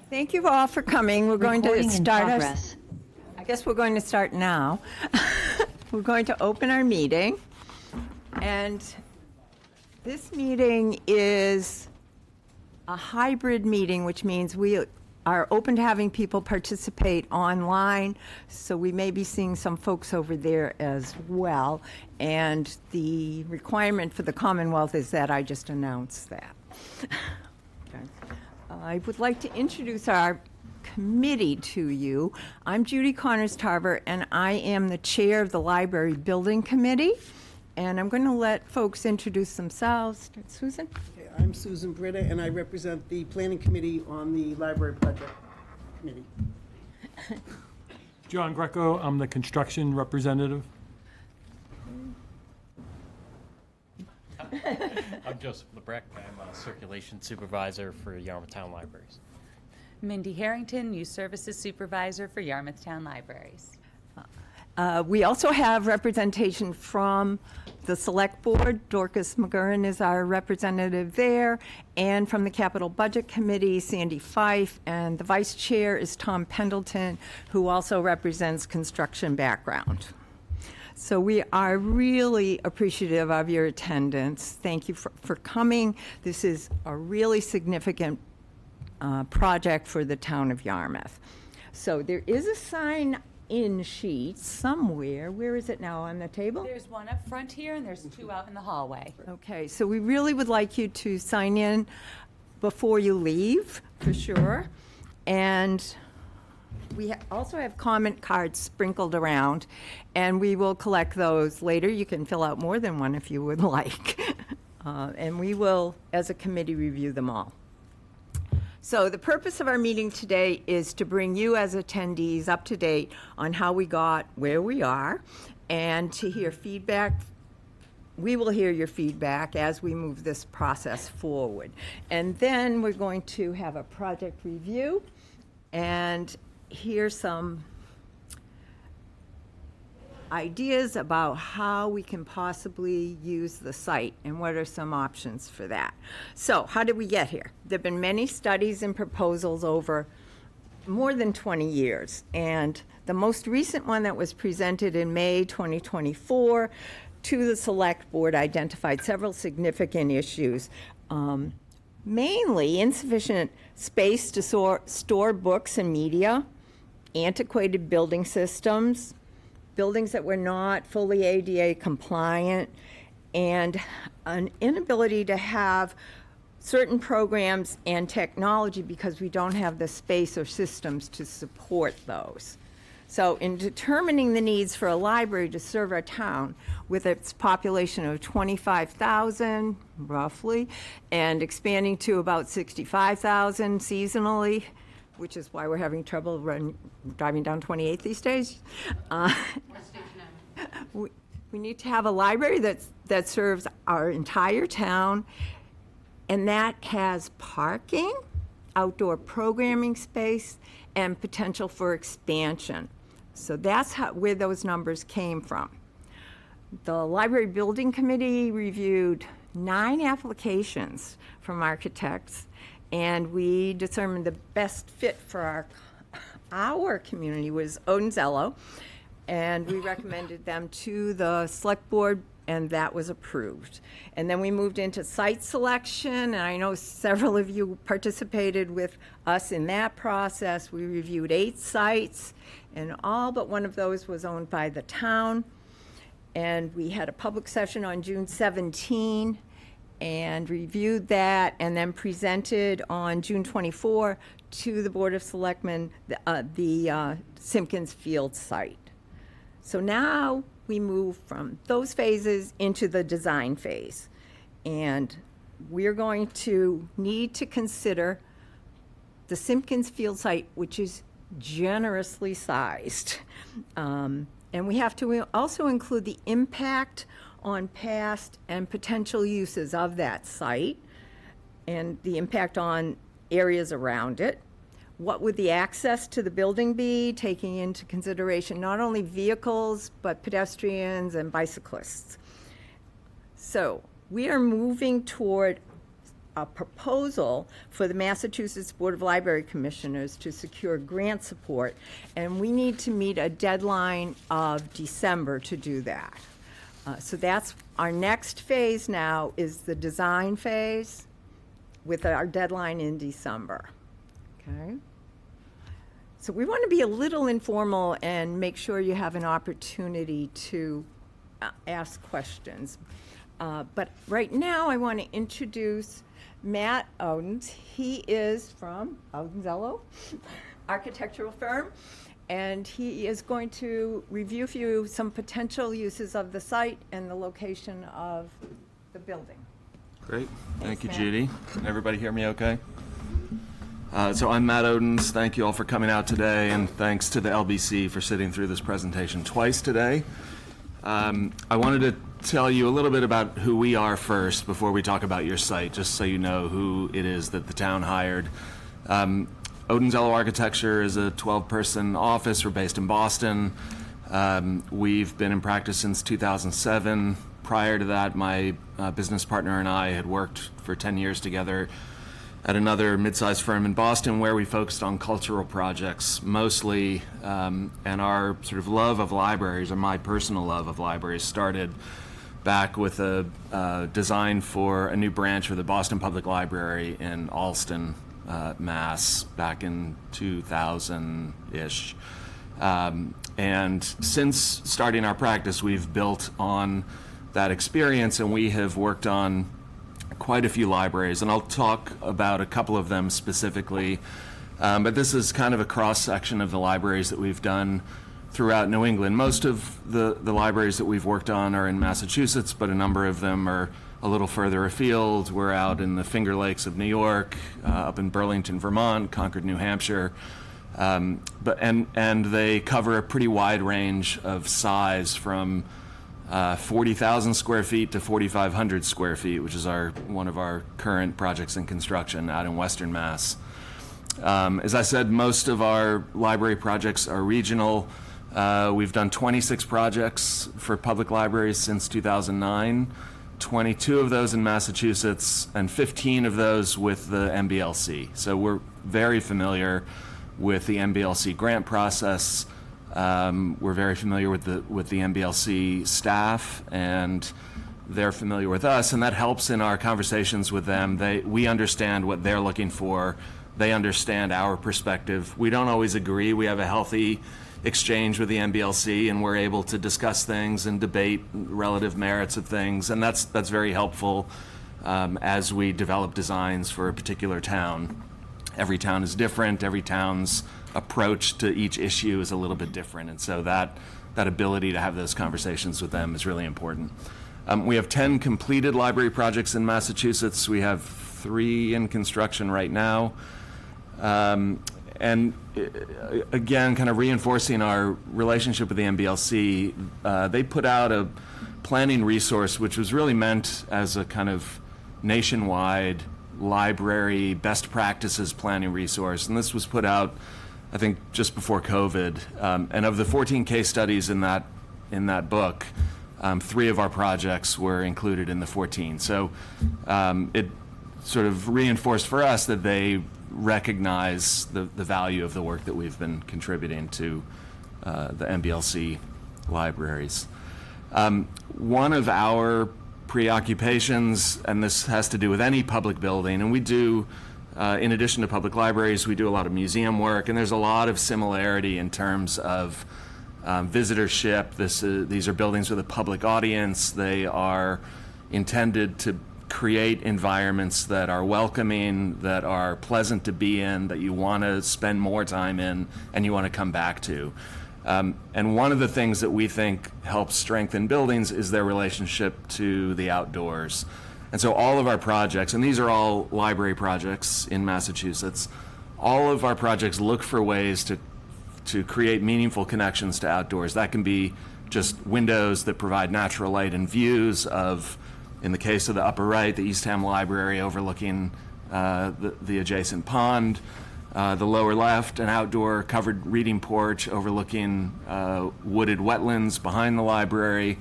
Thank you all for coming. We're going to Recording in start our, progress. I guess we're going to start now. We're going to open our meeting. And this meeting is a hybrid meeting, which means we are open to having people participate online. So we may be seeing some folks over there as well. And the requirement for the Commonwealth is that I just announced that. Okay. I would like to introduce our committee to you. I'm Judy Connors-Tarver, and I am the chair of the Library Building Committee. And I'm going to let folks introduce themselves. Susan? Okay, I'm Susan Britta, and I represent the Planning Committee on the Library Project Committee. John Greco, I'm the construction representative. I'm Joseph Lebrecht. I'm a circulation supervisor for Yarmouth Town Libraries. Mindy Harrington, Youth Services Supervisor for Yarmouth Town Libraries. We also have representation from the Select Board. Dorcas McGurran is our representative there, and from the Capital Budget Committee, Sandy Fife, and the Vice Chair is Tom Pendleton, who also represents construction background. So we are really appreciative of your attendance. Thank you for coming. This is a really significant project for the town of Yarmouth. So there is a sign-in sheet somewhere. Where is it now, on the table? There's one up front here, and there's two out in the hallway. Okay, so we really would like you to sign in before you leave, for sure. And we also have comment cards sprinkled around, and we will collect those later. You can fill out more than one if you would like. And we will, as a committee, review them all. So the purpose of our meeting today is to bring you as attendees up to date on how we got where we are and to hear feedback. We will hear your feedback as we move this process forward. And then we're going to have a project review and hear some ideas about how we can possibly use the site and what are some options for that. So how did we get here? There have been many studies and proposals over more than 20 years, and the most recent one that was presented in May 2024 to the Select Board identified several significant issues. Mainly insufficient space to store books and media, antiquated building systems, buildings that were not fully ADA compliant, and an inability to have certain programs and technology because we don't have the space or systems to support those. So in determining the needs for a library to serve our town with its population of 25,000 roughly and expanding to about 65,000 seasonally, which is why we're having trouble driving down 28th these days. We need to have a library that serves our entire town, and that has parking, outdoor programming space, and potential for expansion. So that's where those numbers came from. The Library Building Committee reviewed 9 applications from architects, and we determined the best fit for our community was Odenzello, and we recommended them to the Select Board, and that was approved. And then we moved into site selection, and I know several of you participated with us in that process. We reviewed 8 sites, and all but one of those was owned by the town. And we had a public session on June 17 and reviewed that, and then presented on June 24 to the Board of Selectmen the Simpkins Field site. So now we move from those phases into the design phase. And we're going to need to consider the Simpkins Field site, which is generously sized. And we have to also include the impact on past and potential uses of that site and the impact on areas around it. What would the access to the building be, taking into consideration not only vehicles, but pedestrians and bicyclists? So we are moving toward a proposal for the Massachusetts Board of Library Commissioners to secure grant support, and we need to meet a deadline of December to do that. So that's our next phase now, is the design phase with our deadline in December. Okay? So we want to be a little informal and make sure you have an opportunity to ask questions. But right now, I want to introduce Matt Odens. He is from Odenzello Architectural Firm, and he is going to review for you some potential uses of the site and the location of the building. Great. Thank you, Matt. Judy. Can everybody hear me okay? So I'm Matt Odens. Thank you all for coming out today, and thanks to the LBC for sitting through this presentation twice today. I wanted to tell you a little bit about who we are first before we talk about your site, just so you know who it is that the town hired. Odenzello Architecture is a 12-person office. We're based in Boston. We've been in practice since 2007. Prior to that, my business partner and I had worked for 10 years together at another mid-sized firm in Boston where we focused on cultural projects mostly, and our sort of love of libraries, or my personal love of libraries, started back with a design for a new branch for the Boston Public Library in Allston, Mass, back in 2000-ish. And since starting our practice, we've built on that experience, and we have worked on quite a few libraries, and I'll talk about a couple of them specifically. But this is kind of a cross-section of the libraries that we've done throughout New England. Most of the libraries that we've worked on are in Massachusetts, but a number of them are a little further afield. We're out in the Finger Lakes of New York, up in Burlington, Vermont, Concord, New Hampshire. And they cover a pretty wide range of size, from 40,000 square feet to 4,500 square feet, which is one of our current projects in construction out in Western Mass. As I said, most of our library projects are regional. We've done 26 projects for public libraries since 2009, 22 of those in Massachusetts, and 15 of those with the MBLC. So we're very familiar with the MBLC grant process. We're very familiar with the MBLC staff, and they're familiar with us, and that helps in our conversations with them. We understand what they're looking for. They understand our perspective. We don't always agree. We have a healthy exchange with the MBLC, and we're able to discuss things and debate relative merits of things, and that's very helpful as we develop designs for a particular town. Every town is different. Every town's approach to each issue is a little bit different, and so that ability to have those conversations with them is really important. We have 10 completed library projects in Massachusetts. We have 3 in construction right now. And again, kind of reinforcing our relationship with the MBLC, they put out a planning resource which was really meant as a kind of nationwide library best practices planning resource. And this was put out, I think, just before COVID. And of the 14 case studies in that book, 3 of our projects were included in the 14. So it sort of reinforced for us that they recognize the value of the work that we've been contributing to the MBLC libraries. One of our preoccupations, and this has to do with any public building, and we do, in addition to public libraries, we do a lot of museum work, and there's a lot of similarity in terms of visitorship. These are buildings with a public audience. They are intended to create environments that are welcoming, that are pleasant to be in, that you want to spend more time in, and you want to come back to. And one of the things that we think helps strengthen buildings is their relationship to the outdoors. And so all of our projects, and these are all library projects in Massachusetts, all of our projects look for ways to create meaningful connections to outdoors. That can be just windows that provide natural light and views of, in the case of the upper right, the Eastham Library overlooking the adjacent pond. The lower left, an outdoor covered reading porch overlooking wooded wetlands behind the library.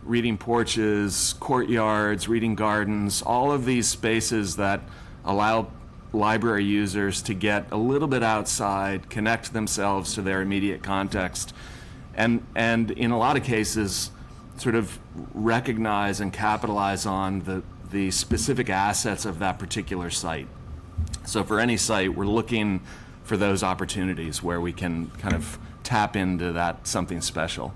reading porches, courtyards, reading gardens, all of these spaces that allow library users to get a little bit outside, connect themselves to their immediate context, and in a lot of cases, sort of recognize and capitalize on the specific assets of that particular site. So for any site, we're looking for those opportunities where we can kind of tap into that something special.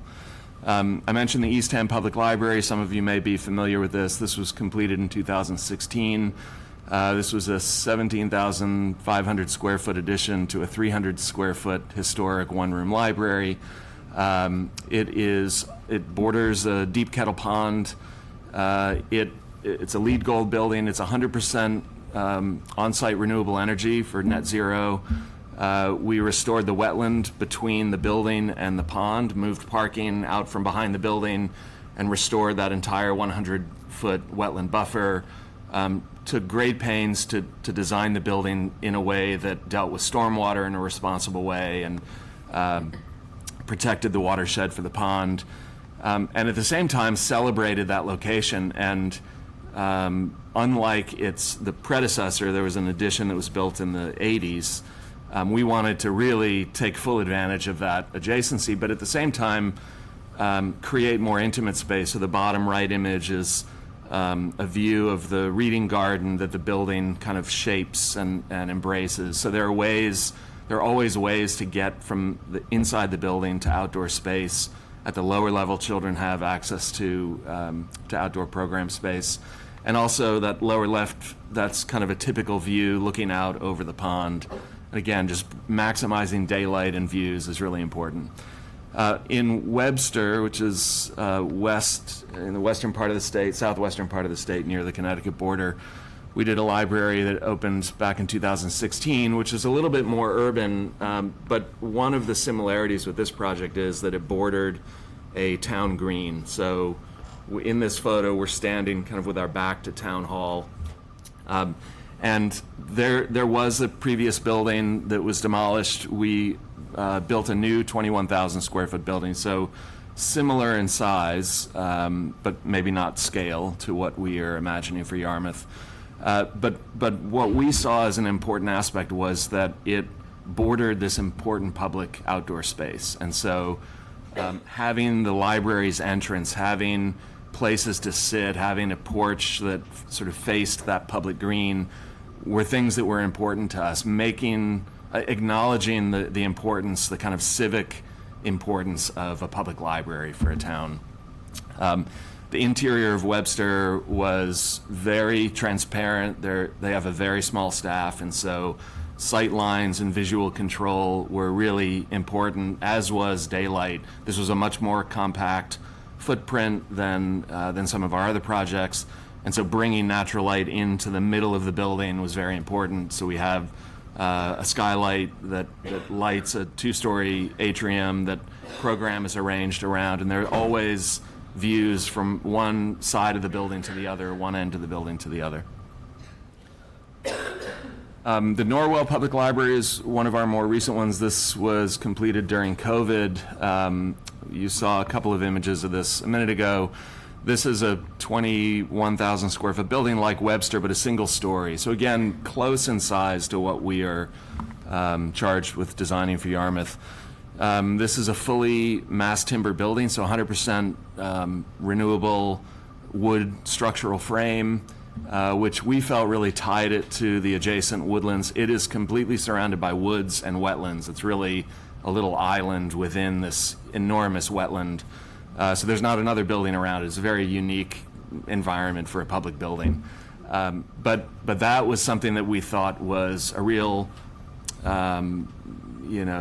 I mentioned the Eastham Public Library. Some of you may be familiar with this. This was completed in 2016. This was a 17,500 square foot addition to a 300 square foot historic one-room library. It borders a deep kettle pond. It's a LEED Gold building. It's 100% on-site renewable energy for net zero. We restored the wetland between the building and the pond, moved parking out from behind the building, and restored that entire 100-foot wetland buffer. Took great pains to design the building in a way that dealt with stormwater in a responsible way and protected the watershed for the pond. And at the same time celebrated that location. And unlike the predecessor, there was an addition that was built in the 80s. We wanted to really take full advantage of that adjacency, but at the same time create more intimate space. So the bottom right image is a view of the reading garden that the building kind of shapes and embraces. So there are always ways to get from the inside the building to outdoor space. At the lower level, children have access to outdoor program space. And also that lower left, that's kind of a typical view looking out over the pond. And again, just maximizing daylight and views is really important. In Webster, which is in the western part of the state, southwestern part of the state near the Connecticut border, we did a library that opened back in 2016, which is a little bit more urban, but one of the similarities with this project is that it bordered a town green. So in this photo, we're standing kind of with our back to Town Hall. And there was a previous building that was demolished. We built a new 21,000 square foot building, so similar in size, but maybe not scale to what we are imagining for Yarmouth. But what we saw as an important aspect was that it bordered this important public outdoor space. And so having the library's entrance, having places to sit, having a porch that sort of faced that public green were things that were important to us, acknowledging the importance, the kind of civic importance of a public library for a town. The interior of Webster was very transparent. They have a very small staff, and so sight lines and visual control were really important, as was daylight. This was a much more compact footprint than some of our other projects, and so bringing natural light into the middle of the building was very important. So we have a skylight that lights a two-story atrium that program is arranged around, and there are always views from one side of the building to the other, one end of the building to the other. The Norwell Public Library is one of our more recent ones. This was completed during COVID. You saw a couple of images of this a minute ago. This is a 21,000 square foot building like Webster, but a single story. So again, close in size to what we are charged with designing for Yarmouth. This is a fully mass timber building, so 100% renewable wood structural frame, which we felt really tied it to the adjacent woodlands. It is completely surrounded by woods and wetlands. It's really a little island within this enormous wetland. So there's not another building around it. It's a very unique environment for a public building. But that was something that we thought was a real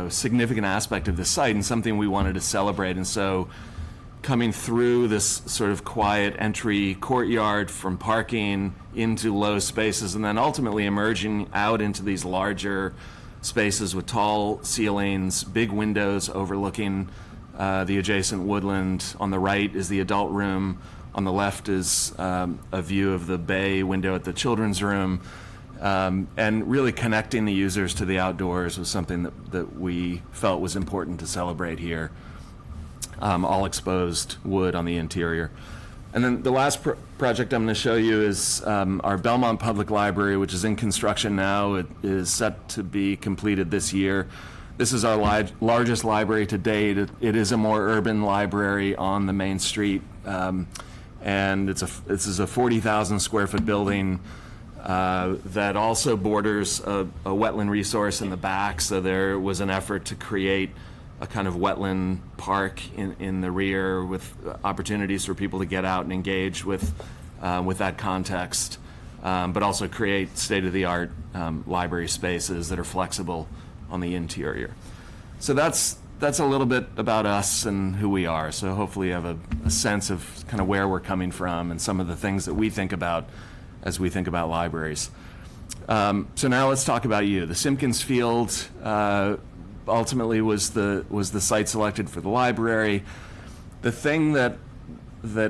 significant aspect of the site and something we wanted to celebrate. And so coming through this sort of quiet entry courtyard from parking into low spaces and then ultimately emerging out into these larger spaces with tall ceilings, big windows overlooking the adjacent woodland. On the right is the adult room. On the left is a view of the bay window at the children's room. And really connecting the users to the outdoors was something that we felt was important to celebrate here. all exposed wood on the interior. And then the last project I'm going to show you is our Belmont Public Library, which is in construction now. It is set to be completed this year. This is our largest library to date. It is a more urban library on the main street, and this is a 40,000 square foot building that also borders a wetland resource in the back. So there was an effort to create a kind of wetland park in the rear with opportunities for people to get out and engage with that context, but also create state-of-the-art library spaces that are flexible on the interior. So that's a little bit about us and who we are. So hopefully you have a sense of kind of where we're coming from and some of the things that we think about as we think about libraries. So now let's talk about you. The Simpkins Field ultimately was the site selected for the library. The thing that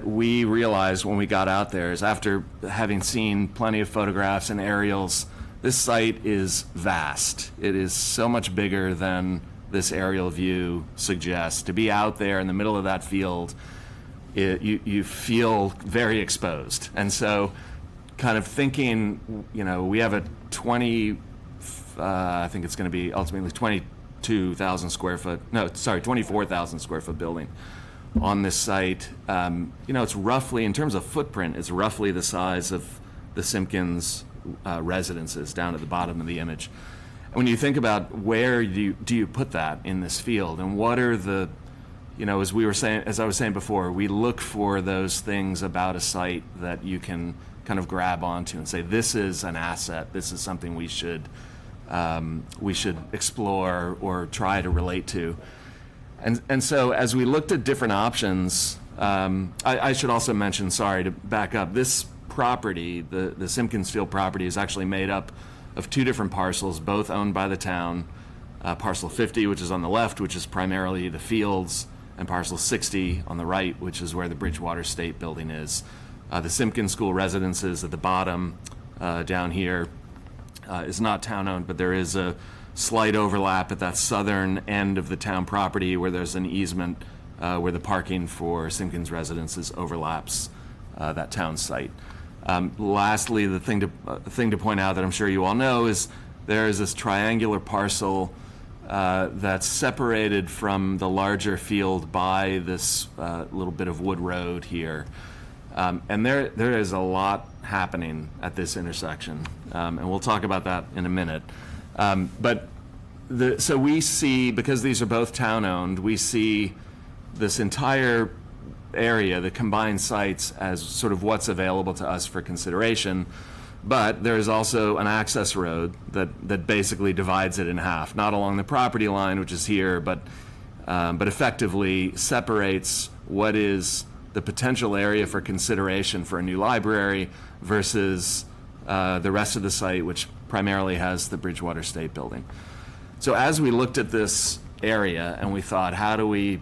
we realized when we got out there is, after having seen plenty of photographs and aerials, this site is vast. It is so much bigger than this aerial view suggests. To be out there in the middle of that field, you feel very exposed. And so kind of thinking, we have a I think it's going to be ultimately 24,000 square foot building on this site. It's roughly, in terms of footprint, it's roughly the size of the Simpkins residences down at the bottom of the image. And when you think about where do you put that in this field, and what are the, as I was saying before, we look for those things about a site that you can kind of grab onto and say, this is an asset, this is something we should explore or try to relate to. And so as we looked at different options, I should also mention, sorry to back up, this property, the Simpkins Field property, is actually made up of two different parcels, both owned by the town. Parcel 50, which is on the left, which is primarily the fields, and parcel 60 on the right, which is where the Bridgewater State Building is. The Simpkins School Residences at the bottom down here is not town-owned, but there is a slight overlap at that southern end of the town property where there's an easement where the parking for Simpkins Residences overlaps that town site. Lastly, the thing to point out that I'm sure you all know is there is this triangular parcel that's separated from the larger field by this little bit of wood road here. And there is a lot happening at this intersection, and we'll talk about that in a minute. So we see, because these are both town-owned, we see this entire area, the combined sites, as sort of what's available to us for consideration. But there's also an access road that basically divides it in half, not along the property line, which is here, but effectively separates what is the potential area for consideration for a new library versus the rest of the site, which primarily has the Bridgewater State Building. So as we looked at this area and we thought, how do we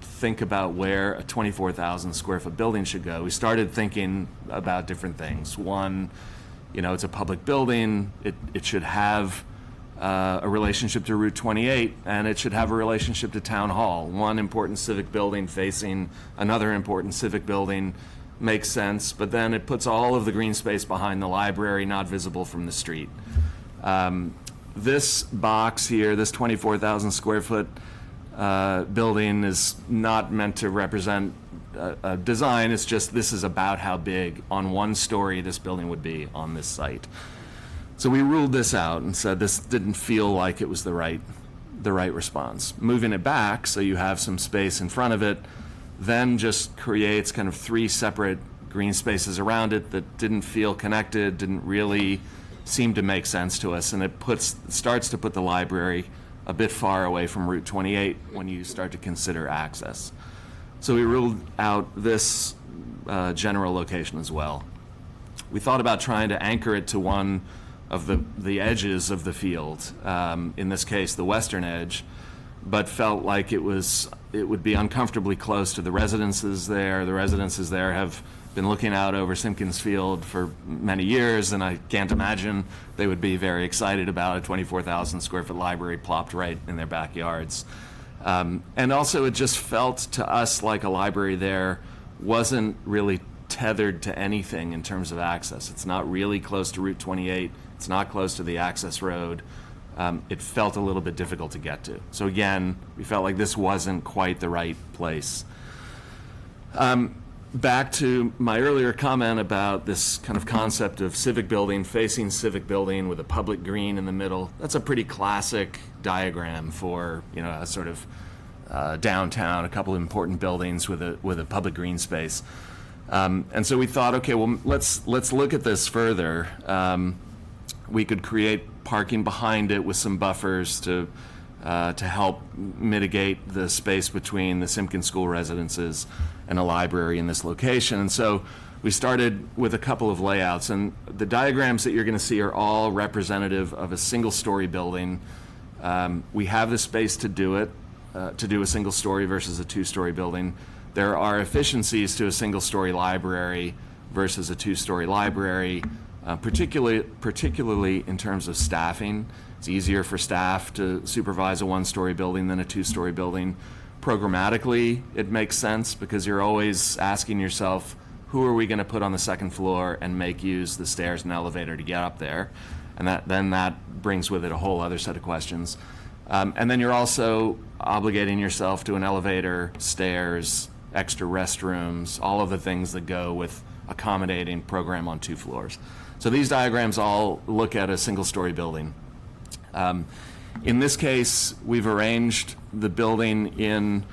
think about where a 24,000 square foot building should go, we started thinking about different things. One, it's a public building. It should have a relationship to Route 28, and it should have a relationship to Town Hall. One important civic building facing another important civic building makes sense, but then it puts all of the green space behind the library, not visible from the street. This box here, this 24,000 square foot building, is not meant to represent a design. It's just, this is about how big on one story this building would be on this site. So we ruled this out and said this didn't feel like it was the right response. Moving it back so you have some space in front of it then just creates kind of three separate green spaces around it that didn't feel connected, didn't really seem to make sense to us, and it starts to put the library a bit far away from Route 28 when you start to consider access. So we ruled out this general location as well. We thought about trying to anchor it to one of the edges of the field, in this case the western edge, but felt like it would be uncomfortably close to the residences there. The residences there have been looking out over Simpkins Field for many years, and I can't imagine they would be very excited about a 24,000 square foot library plopped right in their backyards. And also, it just felt to us like a library there wasn't really tethered to anything in terms of access. It's not really close to Route 28. It's not close to the access road. It felt a little bit difficult to get to. So again, we felt like this wasn't quite the right place. Back to my earlier comment about this kind of concept of civic building facing civic building with a public green in the middle. That's a pretty classic diagram for, you know, a sort of downtown, a couple of important buildings with a public green space. And so we thought, okay, well, let's look at this further. We could create parking behind it with some buffers to help mitigate the space between the Simpkins School residences and a library in this location. And so we started with a couple of layouts, and the diagrams that you're going to see are all representative of a single-story building. We have the space to do it, to do a single-story versus a two-story building. There are efficiencies to a single-story library versus a two-story library, particularly in terms of staffing. It's easier for staff to supervise a one-story building than a two-story building. Programmatically, it makes sense because you're always asking yourself, who are we going to put on the second floor and make use the stairs and elevator to get up there? And that brings with it a whole other set of questions. And then you're also obligating yourself to an elevator, stairs, extra restrooms, all of the things that go with accommodating program on 2 floors. So these diagrams all look at a single-story building. In this case, we've arranged the building in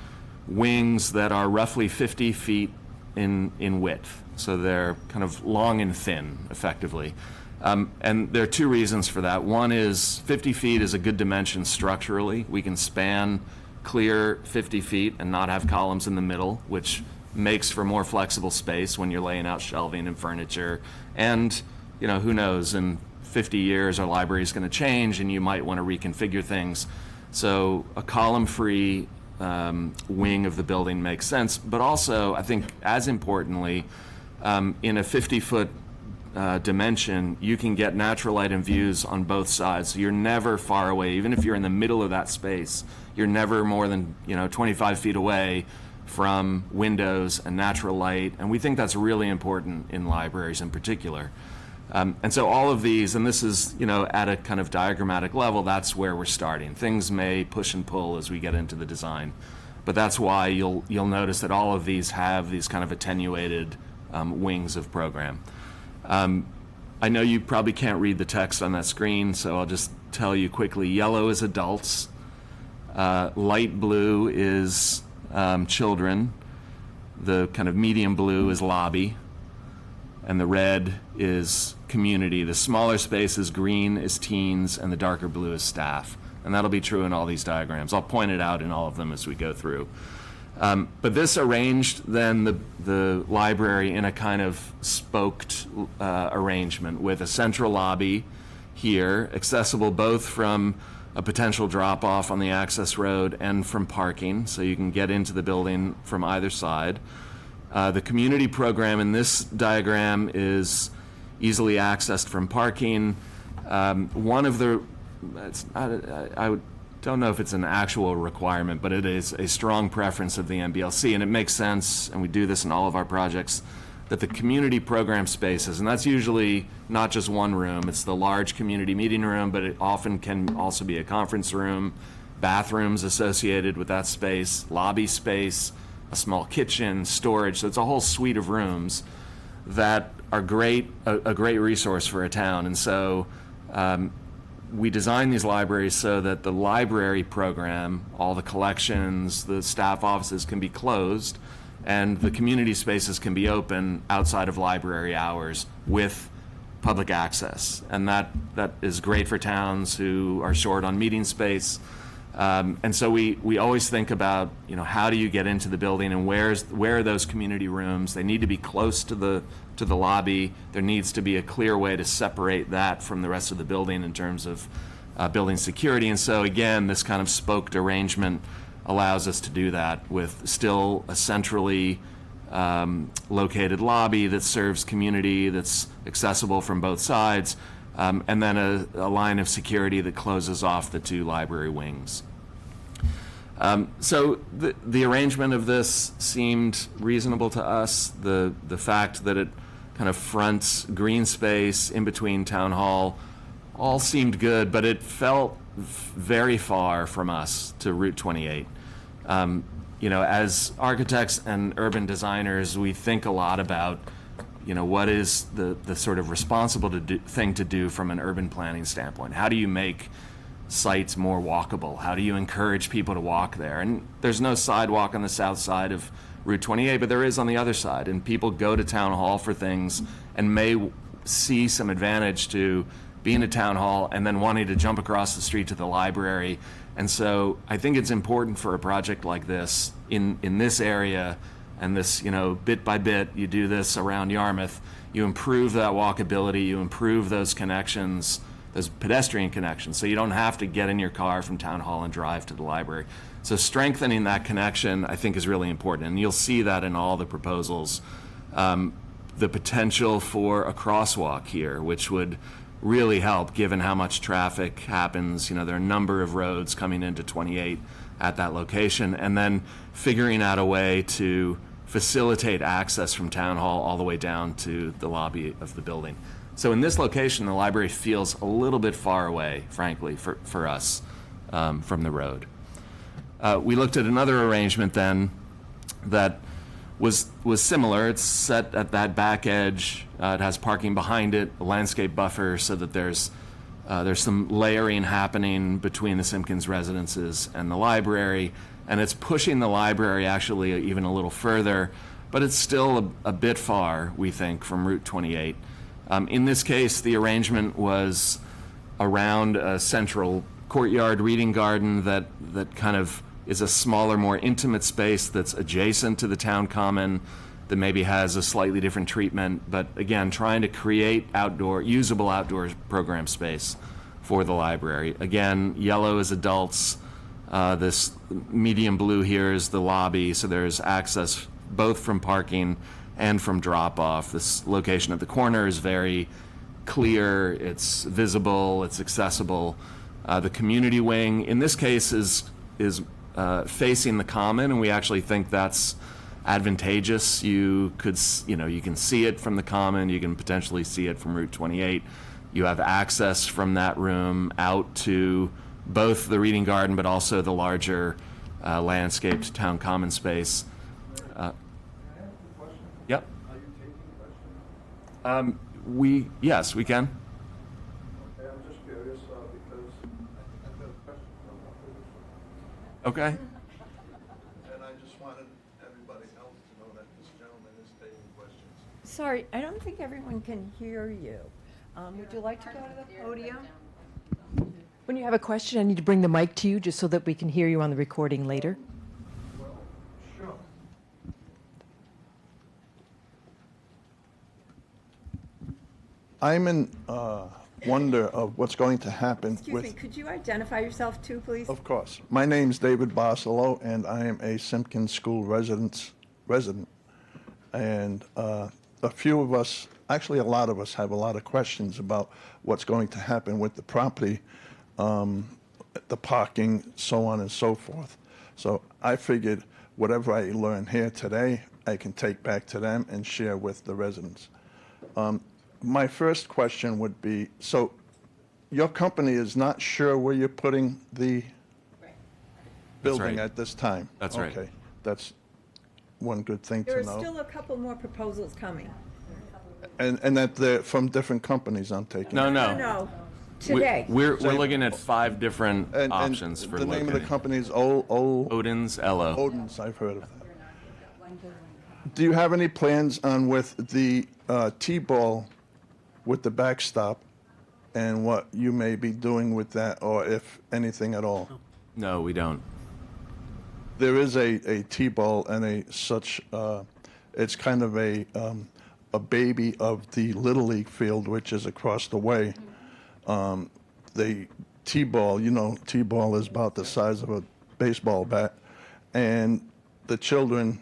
wings that are roughly 50 feet in width. So they're kind of long and thin, effectively. And there are 2 reasons for that. One is 50 feet is a good dimension structurally. We can span clear 50 feet and not have columns in the middle, which makes for more flexible space when you're laying out shelving and furniture. And, you know, who knows, in 50 years our library is going to change and you might want to reconfigure things. So a column-free wing of the building makes sense. But also, I think as importantly, in a 50-foot dimension, you can get natural light and views on both sides. So you're never far away. Even if you're in the middle of that space, you're never more than 25 feet away from windows and natural light. And we think that's really important in libraries in particular. And so all of these, and this is, at a kind of diagrammatic level, that's where we're starting. Things may push and pull as we get into the design. But that's why you'll notice that all of these have these kind of attenuated wings of program. I know you probably can't read the text on that screen, so I'll just tell you quickly. Yellow is adults. Light blue is children. The kind of medium blue is lobby. And the red is community. The smaller space is green is teens, and the darker blue is staff. And that'll be true in all these diagrams. I'll point it out in all of them as we go through. But this arranged then the library in a kind of spoked arrangement with a central lobby here, accessible both from a potential drop-off on the access road and from parking, so you can get into the building from either side. The community program in this diagram is easily accessed from parking. One of the, I don't know if it's an actual requirement, but it is a strong preference of the MBLC, and it makes sense, and we do this in all of our projects, that the community program spaces, and that's usually not just one room, it's the large community meeting room, but it often can also be a conference room, bathrooms associated with that space, lobby space, a small kitchen, storage. So it's a whole suite of rooms that are a great resource for a town. And so we design these libraries so that the library program, all the collections, the staff offices can be closed, and the community spaces can be open outside of library hours with public access. And that is great for towns who are short on meeting space. And so we always think about, how do you get into the building, and where are those community rooms? They need to be close to the lobby. There needs to be a clear way to separate that from the rest of the building in terms of building security. And so again, this kind of spoked arrangement allows us to do that with still a centrally located lobby that serves community, that's accessible from both sides, and then a line of security that closes off the 2 library wings. So the arrangement of this seemed reasonable to us. The fact that it kind of fronts green space in between town hall all seemed good, but it felt very far from us to Route 28. As architects and urban designers, we think a lot about, what is the sort of responsible thing to do from an urban planning standpoint? How do you make sites more walkable? How do you encourage people to walk there? And there's no sidewalk on the south side of Route 28, but there is on the other side. And people go to town hall for things and may see some advantage to being at town hall and then wanting to jump across the street to the library. And so I think it's important for a project like this in this area, and this, bit by bit, you do this around Yarmouth, you improve that walkability, you improve those connections, those pedestrian connections, so you don't have to get in your car from town hall and drive to the library. So strengthening that connection, I think, is really important, and you'll see that in all the proposals. The potential for a crosswalk here, which would really help given how much traffic happens. There are a number of roads coming into 28 at that location, and then figuring out a way to facilitate access from town hall all the way down to the lobby of the building. So in this location, the library feels a little bit far away, frankly, for us from the road. We looked at another arrangement then that was similar. It's set at that back edge. It has parking behind it, a landscape buffer, so that there's some layering happening between the Simpkins residences and the library, and it's pushing the library actually even a little further, but it's still a bit far, we think, from Route 28. In this case, the arrangement was around a central courtyard reading garden that kind of is a smaller, more intimate space that's adjacent to the town common, that maybe has a slightly different treatment, but again, trying to create usable outdoor program space for the library. Again, yellow is adults. This medium blue here is the lobby, so there's access both from parking and from drop-off. This location at the corner is very clear, it's visible, it's accessible. The community wing, in this case, is facing the common, and we actually think that's advantageous. You can see it from the common, you can potentially see it from Route 28. You have access from that room out to both the reading garden, but also the larger landscaped town common space. Yep. Are you taking questions? Yes, we can. Okay, I'm just curious because I've got a question from my producer. Okay. And I just wanted everybody else to know that this gentleman is taking questions. Sorry, I don't think everyone can hear you. Would you like to go to the podium? When you have a question, I need to bring the mic to you just so that we can hear you on the recording later. Well, sure. I'm in wonder of what's going to happen Excuse with... me, could you identify yourself too, please? Of course. My name's David Barcelo, and I am a Simpkins School resident. And a few of us, actually a lot of us, have a lot of questions about what's going to happen with the property, the parking, so on and so forth. So I figured whatever I learn here today, I can take back to them and share with the residents. My first question would be, so your company is not sure where you're putting the building right. at this time? That's right. Okay, that's one good thing There to are know. still a couple more proposals coming. And that they're from different companies I'm taking? No. No, today. We're looking at 5 different And options for the name of the locating. company is Odin's, Odin's, Elo. Odin's, I've heard of that. Do you have any plans on with the T-ball with the backstop and what you may be doing with that, or if anything at all? No, we don't. There is a T-ball and it's kind of a baby of the Little League field, which is across the way. The T-ball, T-ball is about the size of a baseball bat, and the children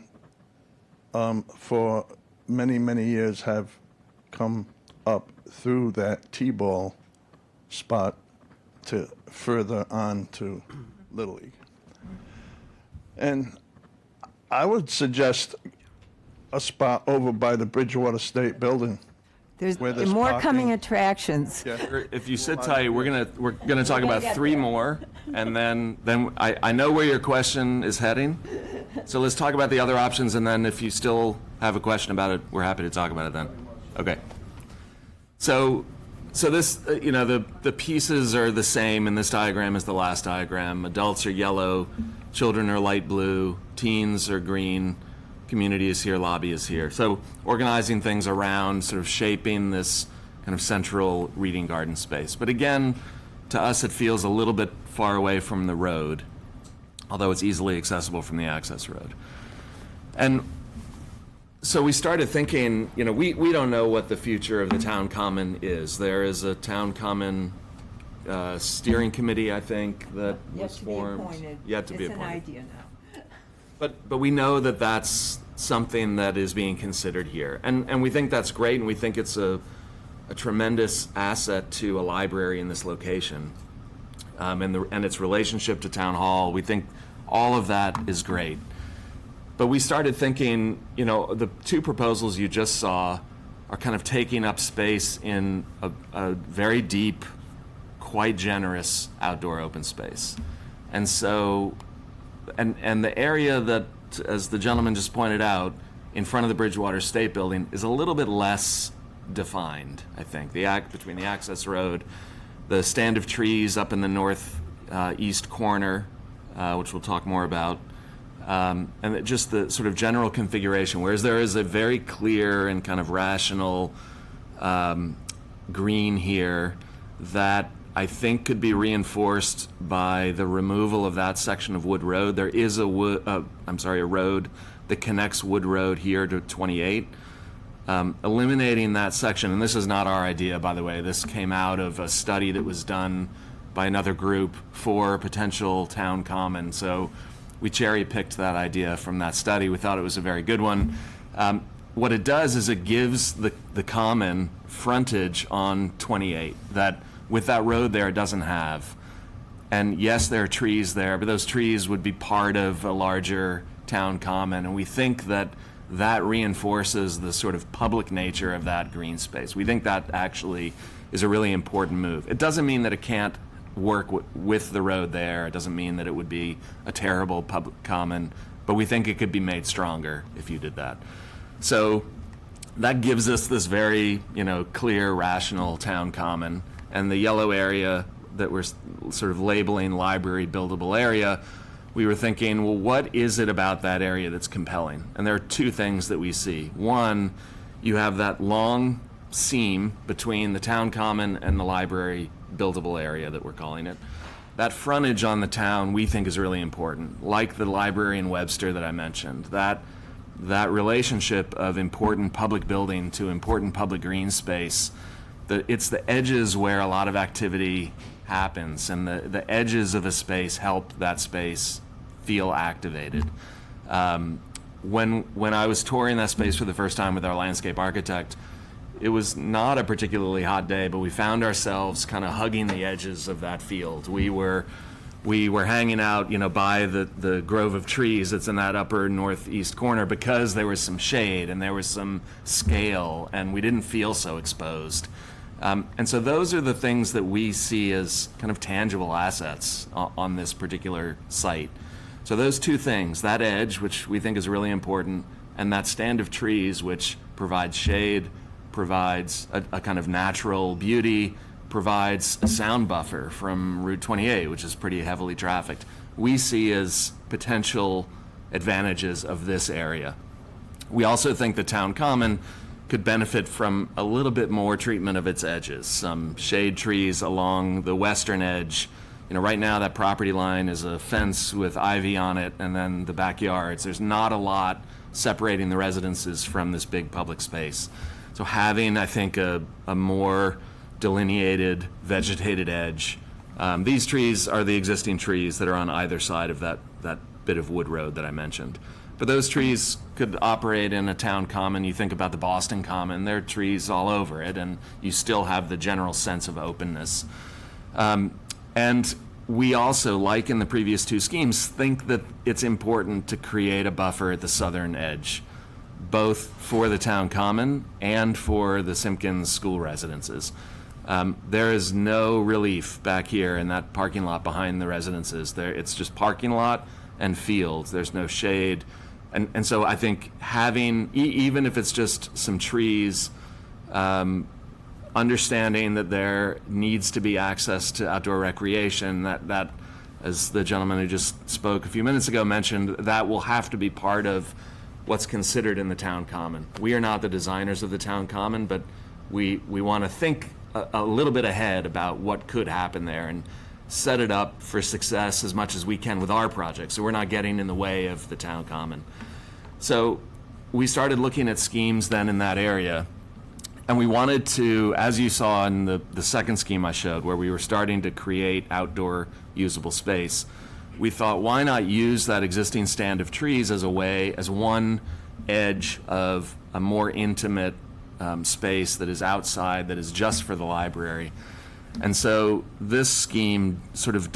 for many, many years have come up through that T-ball spot to further on to Little League. And I would suggest a spot over by the Bridgewater State Building. There's Where there's more parking. coming attractions. If you sit tight, we're gonna talk about three more, and then I know where your question is heading. So let's talk about the other options, and then if you still have a question about it, we're happy to talk about it then. Okay. So this, the pieces are the same in this diagram as the last diagram. Adults are yellow, children are light blue, teens are green, community is here, lobby is here. So organizing things around, sort of shaping this kind of central reading garden space. But again, to us, it feels a little bit far away from the road, although it's easily accessible from the access road. And so we started thinking, we don't know what the future of the town common is. There is a town common steering committee, I think, that was formed. Yet to be appointed. idea now. But we know that that's something that is being considered here. And we think that's great, and we think it's a tremendous asset to a library in this location. And its relationship to town hall. We think all of that is great. But we started thinking, the two proposals you just saw are kind of taking up space in a very deep, quite generous outdoor open space. And so, and the area that, as the gentleman just pointed out, in front of the Bridgewater State Building is a little bit less defined, I think. Between the access road, the stand of trees up in the northeast corner, which we'll talk more about, and just the sort of general configuration, whereas there is a very clear and kind of rational green here that I think could be reinforced by the removal of that section of Wood Road. There is a road that connects Wood Road here to 28. Eliminating that section, and this is not our idea, by the way. This came out of a study that was done by another group for potential town common. So we cherry-picked that idea from that study. We thought it was a very good one. What it does is it gives the common frontage on 28 that with that road there it doesn't have. And yes, there are trees there, but those trees would be part of a larger town common. And we think that that reinforces the sort of public nature of that green space. We think that actually is a really important move. It doesn't mean that it can't work with the road there. It doesn't mean that it would be a terrible public common, but we think it could be made stronger if you did that. So that gives us this very, clear, rational town common. And the yellow area that we're sort of labeling library buildable area, we were thinking, well, what is it about that area that's compelling? And there are two things that we see. One, you have that long seam between the town common and the library buildable area that we're calling it. That frontage on the town we think is really important, like the library in Webster that I mentioned. That relationship of important public building to important public green space, it's the edges where a lot of activity happens, and the edges of a space help that space feel activated. When I was touring that space for the first time with our landscape architect, it was not a particularly hot day, but we found ourselves kind of hugging the edges of that field. We were hanging out, by the grove of trees that's in that upper northeast corner because there was some shade and there was some scale, and we didn't feel so exposed. And so those are the things that we see as kind of tangible assets on this particular site. So those two things, that edge, which we think is really important, and that stand of trees, which provides shade, provides a kind of natural beauty, provides a sound buffer from Route 28, which is pretty heavily trafficked, we see as potential advantages of this area. We also think the town common could benefit from a little bit more treatment of its edges, some shade trees along the western edge. Right now that property line is a fence with ivy on it, and then the backyards. There's not a lot separating the residences from this big public space. So having, I think, a more delineated, vegetated edge. These trees are the existing trees that are on either side of that bit of wood road that I mentioned. But those trees could operate in a town common. You think about the Boston Common, there are trees all over it, and you still have the general sense of openness. And we also, like in the previous two schemes, think that it's important to create a buffer at the southern edge, both for the town common and for the Simpkins school residences. There is no relief back here in that parking lot behind the residences. It's just parking lot and fields. There's no shade. And so I think having, even if it's just some trees, understanding that there needs to be access to outdoor recreation, that, as the gentleman who just spoke a few minutes ago mentioned, that will have to be part of what's considered in the town common. We are not the designers of the town common, but we want to think a little bit ahead about what could happen there and set it up for success as much as we can with our project, so we're not getting in the way of the town common. So we started looking at schemes then in that area, and we wanted to, as you saw in the second scheme I showed, where we were starting to create outdoor usable space, we thought, why not use that existing stand of trees as a way, as one edge of a more intimate space that is outside, that is just for the library. And so this scheme sort of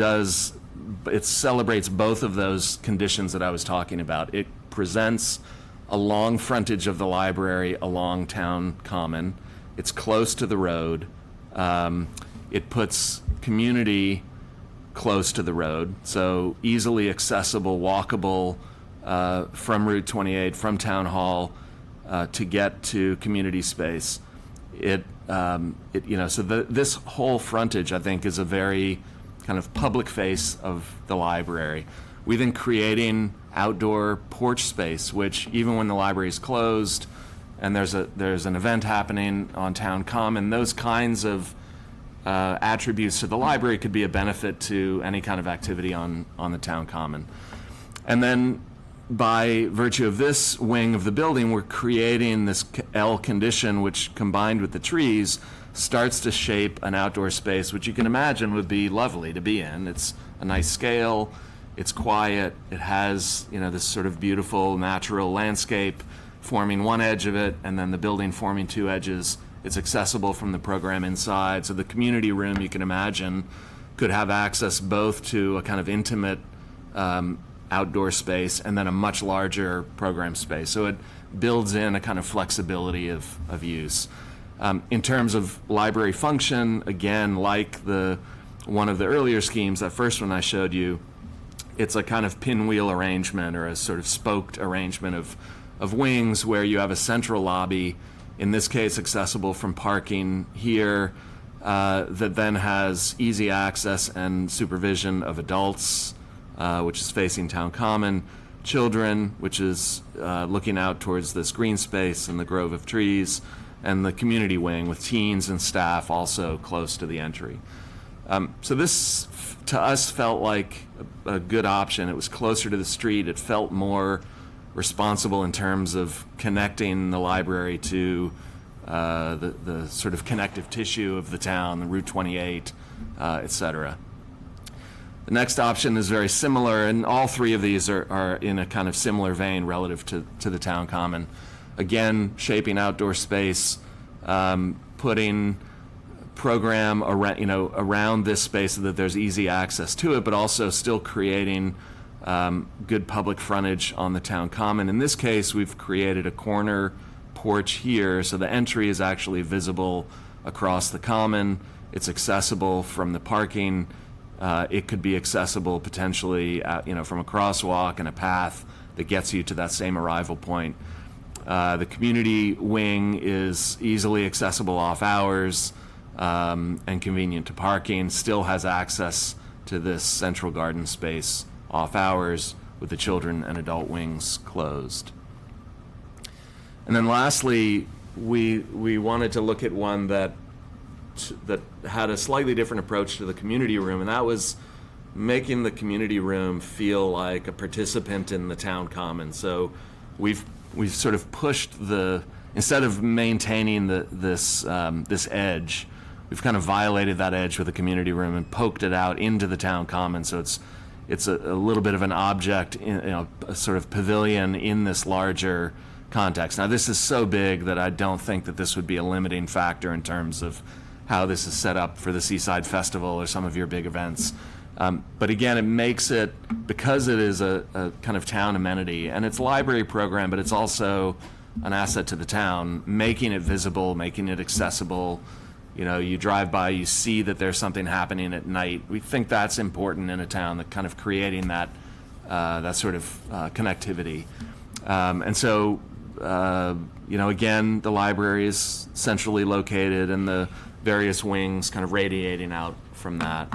it celebrates both of those conditions that I was talking about. It presents a long frontage of the library along town common. It's close to the road. It puts community close to the road, so easily accessible, walkable from Route 28, from Town Hall, to get to community space. This whole frontage, I think, is a very kind of public face of the library. We've been creating outdoor porch space, which even when the library is closed and there's an event happening on town common, those kinds of attributes to the library could be a benefit to any kind of activity on the town common. And then by virtue of this wing of the building, we're creating this L condition, which combined with the trees starts to shape an outdoor space, which you can imagine would be lovely to be in. It's a nice scale, it's quiet, it has, this sort of beautiful natural landscape forming one edge of it, and then the building forming two edges. It's accessible from the program inside, so the community room, you can imagine, could have access both to a kind of intimate outdoor space and then a much larger program space. So it builds in a kind of flexibility of use. In terms of library function, again, like one of the earlier schemes, that first one I showed you, it's a kind of pinwheel arrangement or a sort of spoked arrangement of wings where you have a central lobby, in this case accessible from parking here, that then has easy access and supervision of adults, which is facing town common, children, which is looking out towards this green space and the grove of trees, and the community wing with teens and staff also close to the entry. So this, to us, felt like a good option. It was closer to the street. It felt more responsible in terms of connecting the library to the sort of connective tissue of the town, the Route 28, et cetera. The next option is very similar, and all three of these are in a kind of similar vein relative to the town common. Again, shaping outdoor space, putting program around this space so that there's easy access to it, but also still creating good public frontage on the town common. In this case, we've created a corner porch here, so the entry is actually visible across the common. It's accessible from the parking. It could be accessible potentially, from a crosswalk and a path that gets you to that same arrival point. The community wing is easily accessible off hours and convenient to parking. Still has access to this central garden space off hours with the children and adult wings closed. And then lastly, we wanted to look at one that had a slightly different approach to the community room, and that was making the community room feel like a participant in the town common. So we've sort of pushed instead of maintaining this edge, we've kind of violated that edge with the community room and poked it out into the town common. So it's a little bit of an object, a sort of pavilion in this larger context. Now, this is so big that I don't think that this would be a limiting factor in terms of how this is set up for the Seaside Festival or some of your big events. But again, it makes it, because it is a kind of town amenity, and it's a library program, but it's also an asset to the town, making it visible, making it accessible. You know, you drive by, you see that there's something happening at night. We think that's important in a town, that kind of creating that that sort of connectivity. And so, you know, again, the library is centrally located, and the various wings kind of radiating out from that.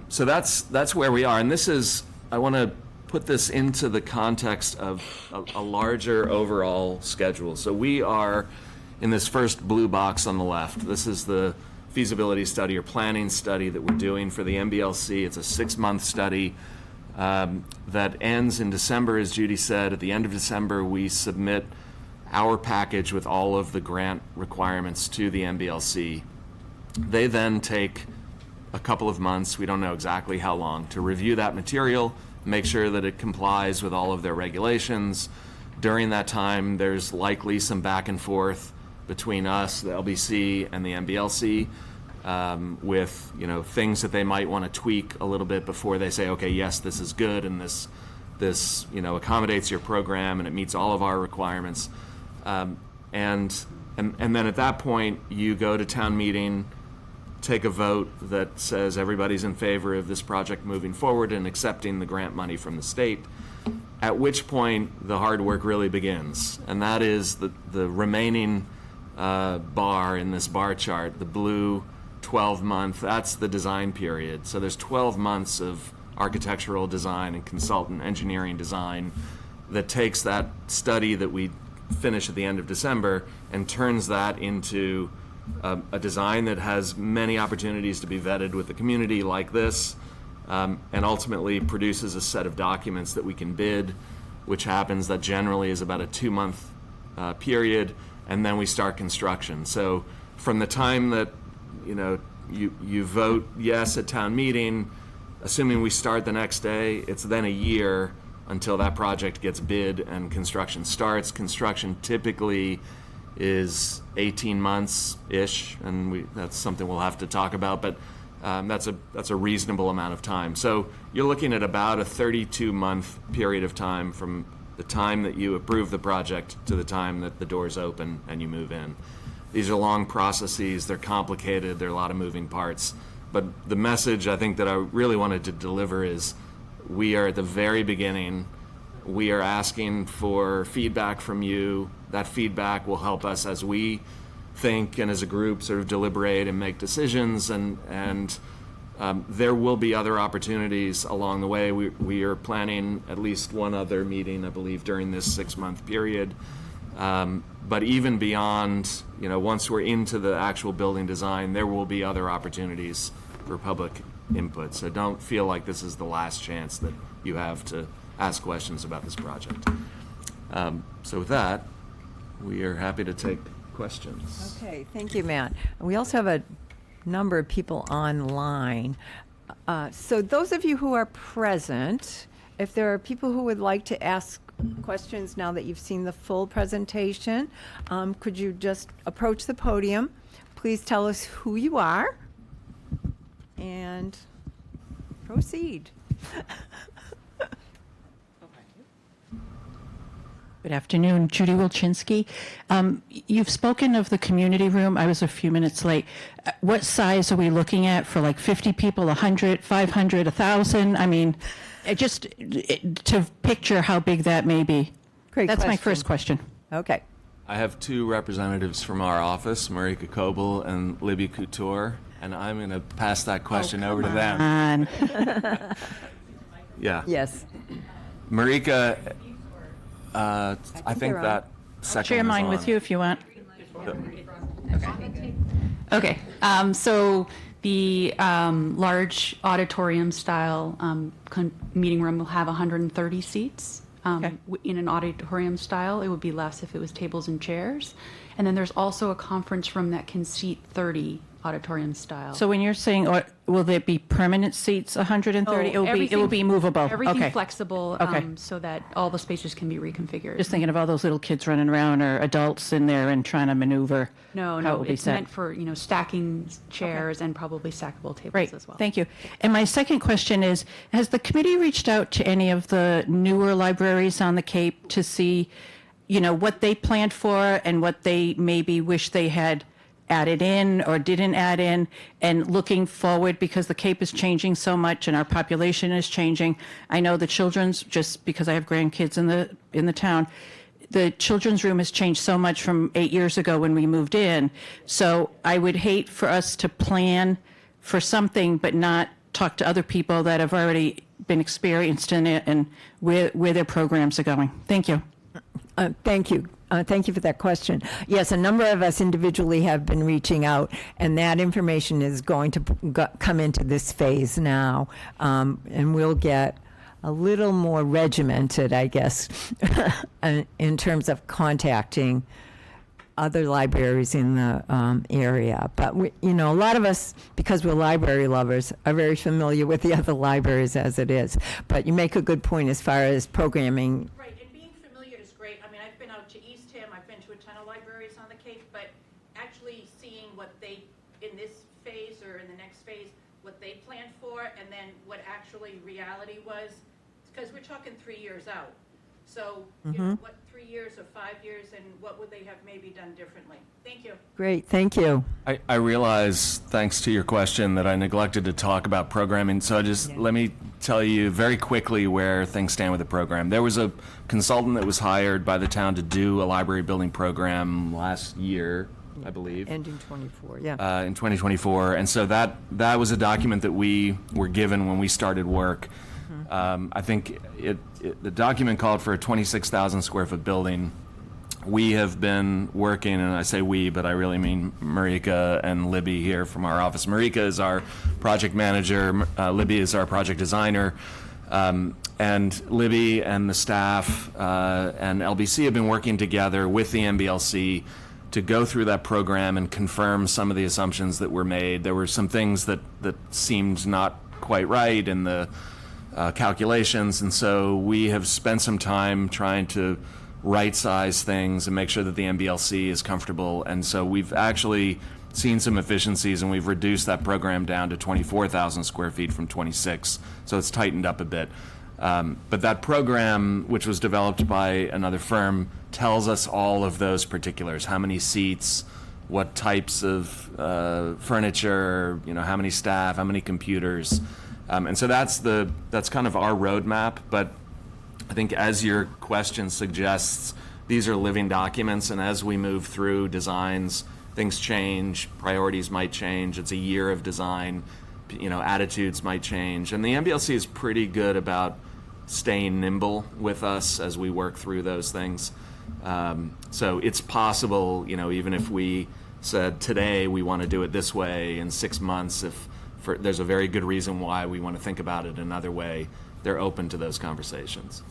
So that's where we are, and this is, I want to put this into the context of a larger overall schedule. So we are in this first blue box on the left. This is the feasibility study or planning study that we're doing for the MBLC. It's a 6-month study that ends in December, as Judy said. At the end of December, we submit our package with all of the grant requirements to the MBLC. They then take a couple of months, we don't know exactly how long, to review that material, make sure that it complies with all of their regulations. During that time, there's likely some back and forth between us, the LBC, and the MBLC, with, you know, things that they might want to tweak a little bit before they say, okay, yes, this is good, and this you know, accommodates your program, and it meets all of our requirements. And then at that point, you go to town meeting, take a vote that says everybody's in favor of this project moving forward and accepting the grant money from the state, at which point the hard work really begins. And that is the remaining bar in this bar chart, the blue 12-month, that's the design period. So there's 12 months of architectural design and consultant engineering design that takes that study that we finish at the end of December and turns that into a design that has many opportunities to be vetted with the community like this, and ultimately produces a set of documents that we can bid, which happens, that generally is about a 2-month period, and then we start construction. So from the time that, you know, you vote yes at town meeting, assuming we start the next day, it's then a year until that project gets bid and construction starts. Construction typically is 18 months-ish, and that's something we'll have to talk about, but that's a reasonable amount of time. So you're looking at about a 32-month period of time from the time that you approve the project to the time that the doors open and you move in. These are long processes, they're complicated, there are a lot of moving parts, but the message I think that I really wanted to deliver is we are at the very beginning. We are asking for feedback from you. That feedback will help us as we think and as a group sort of deliberate and make decisions, and there will be other opportunities along the way. We are planning at least one other meeting, I believe, during this 6-month period. But even beyond, you know, once we're into the actual building design, there will be other opportunities for public input. So don't feel like this is the last chance that you have to ask questions about this project. So with that, we are happy to take questions. Okay, thank you, Matt. We also have a number of people online. So those of you who are present, if there are people who would like to ask questions now that you've seen the full presentation, could you just approach the podium? Please tell us who you are and proceed. Good afternoon, Judy Wilczynski. You've spoken of the community room. I was a few minutes late. What size are we looking at for, like 50 people, 100, 500, 1,000? I mean, to picture how big that may be. Great That's my question. first question. Okay. I have two representatives from our office, Marika Coble and Libby Couture, and I'm going to pass that question over to them. And Yeah. Yes. Marika, I think they're on. that second share is mine on. with you if you want. Okay. So the large auditorium style meeting room will have 130 seats. Okay. In an auditorium style, it would be less if it was tables and chairs. And then there's also a conference room that can seat 30 auditorium style. So when you're saying, or will there be permanent seats, 130? It will be everything- movable? Everything Okay. flexible, Okay. so that all the spaces can be reconfigured. Just thinking of all those little kids running around or adults in there and trying to maneuver. No, how it no, will be it's set. meant for, chairs chairs and probably stackable tables Great, as well. thank you. And my second question is, has the committee reached out to any of the newer libraries on the Cape to see, what they planned for and what they maybe wish they had added in or didn't add in, and looking forward, because the Cape is changing so much and our population is changing. I know the children's, just because I have grandkids in the town, the children's room has changed so much from 8 years ago when we moved in. So I would hate for us to plan for something but not talk to other people that have already been experienced in it and where their programs are going. Thank you. Thank you. Thank you for that question. Yes, a number of us individually have been reaching out, and that information is going to come into this phase now, and we'll get a little more regimented, I guess, in terms of contacting other libraries in the area. But a lot of us, because we're library lovers, are very familiar with the other libraries as it is. But you make a good point as far as programming. Right, and being familiar is great. I mean, I've been out to Eastham, I've been to a ton of libraries on the Cape, but actually seeing what they, in this phase or in the next phase, what they planned for, and then what actually reality was, because we're talking 3 years out. So, what 3 years or 5 years, and what would they have maybe done differently? Thank you. Great, thank you. I realize, thanks to your question, that I neglected to talk about programming. So let me tell you very quickly where things stand with the program. There was a consultant that was hired by the town to do a library building program last year, I believe. Ending 24, yeah. In 2024. And so that was a document that we were given when we started work. I think the document called for a 26,000 square foot building. We have been working, and I say we, but I really mean Marika and Libby here from our office. Marika is our project manager. Libby is our project designer. And Libby and the staff and LBC have been working together with the MBLC to go through that program and confirm some of the assumptions that were made. There were some things that seemed not quite right in the calculations, and so we have spent some time trying to right-size things and make sure that the MBLC is comfortable. And so we've actually seen some efficiencies, and we've reduced that program down to 24,000 square feet from 26, so it's tightened up a bit. But that program, which was developed by another firm, tells us all of those particulars: how many seats, what types of furniture, how many staff, how many computers. And so that's kind of our roadmap. But I think, as your question suggests, these are living documents, and as we move through designs, things change, priorities might change. It's a year of design, attitudes might change, and the MBLC is pretty good about staying nimble with us as we work through those things. So it's possible, even if we said today we want to do it this way, in 6 months, there's a very good reason why we want to think about it another way, they're open to those conversations.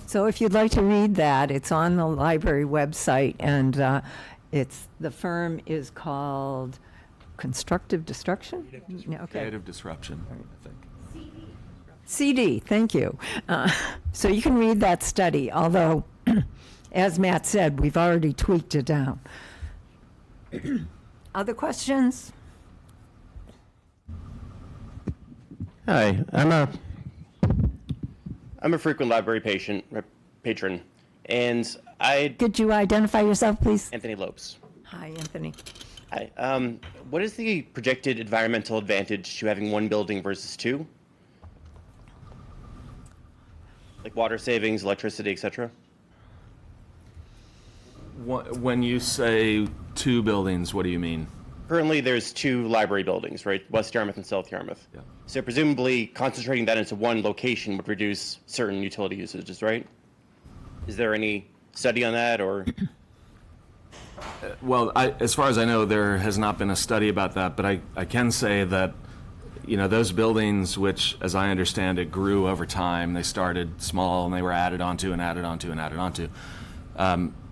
So if you'd like to read that, it's on the library website, and the firm is called Constructive Destruction? Yeah, okay. Creative Disruption, I think. CD, thank you. So you can read that study, although, as Matt said, we've already tweaked it down. Other questions? Hi, I'm a frequent library patron, and Could you identify yourself, please? Anthony Lopes. Hi, Anthony. Hi. What is the projected environmental advantage to having one building versus two? Like water savings, electricity, etc.? When you say two buildings, what do you mean? Currently, there's two library buildings, right? West Yarmouth and South Yarmouth. Yeah. So presumably, concentrating that into one location would reduce certain utility usages, right? Is there any study on that, or? Well, as far as I know, there has not been a study about that, but I can say that, those buildings, which, as I understand it, grew over time. They started small, and they were added onto and added onto and added onto.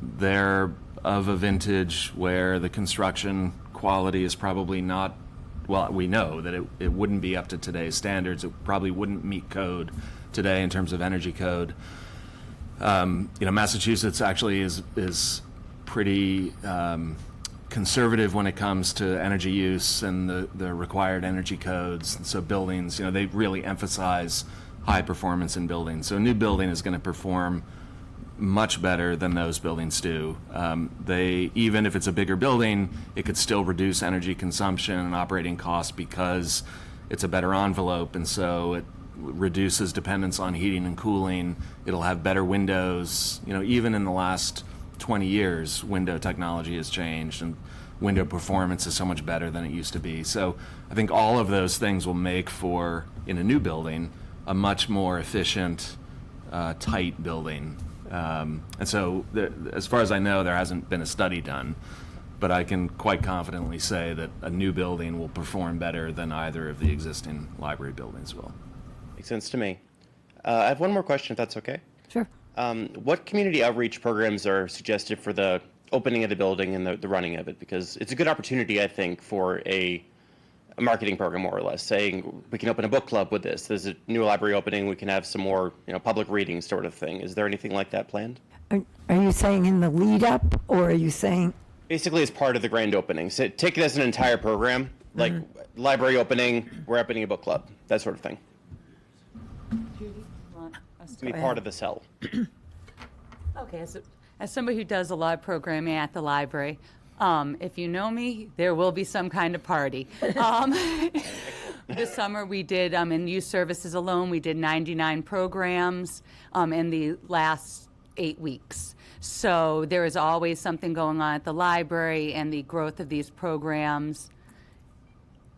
They're of a vintage where the construction quality is probably not well, we know that it wouldn't be up to today's standards. It probably wouldn't meet code today in terms of energy code. Massachusetts actually is pretty conservative when it comes to energy use and the required energy codes. And so buildings, they really emphasize high performance in buildings. So a new building is going to perform much better than those buildings do. Even if it's a bigger building, it could still reduce energy consumption and operating costs because it's a better envelope, and so it reduces dependence on heating and cooling. It'll have better windows. Even in the last 20 years, window technology has changed, and window performance is so much better than it used to be. So I think all of those things will make for, in a new building, a much more efficient, tight building. And so, as far as I know, there hasn't been a study done, but I can quite confidently say that a new building will perform better than either of the existing library buildings will. Makes sense to me. I have one more question, if that's okay. Sure. What community outreach programs are suggested for the opening of the building and the running of it? Because it's a good opportunity, I think, for a marketing program, more or less, saying we can open a book club with this. There's a new library opening. We can have some more, public reading sort of thing. Is there anything like that planned? Are you saying in the lead up, or are you saying? Basically, as part of the grand opening. So take it as an entire program, like library opening, we're opening a book club, that sort of thing. To be part of the cell. Okay, as somebody who does a lot of programming at the library, if you know me, there will be some kind of party. This summer we did, in youth services alone, we did 99 programs in the last 8 weeks. So there is always something going on at the library, and the growth of these programs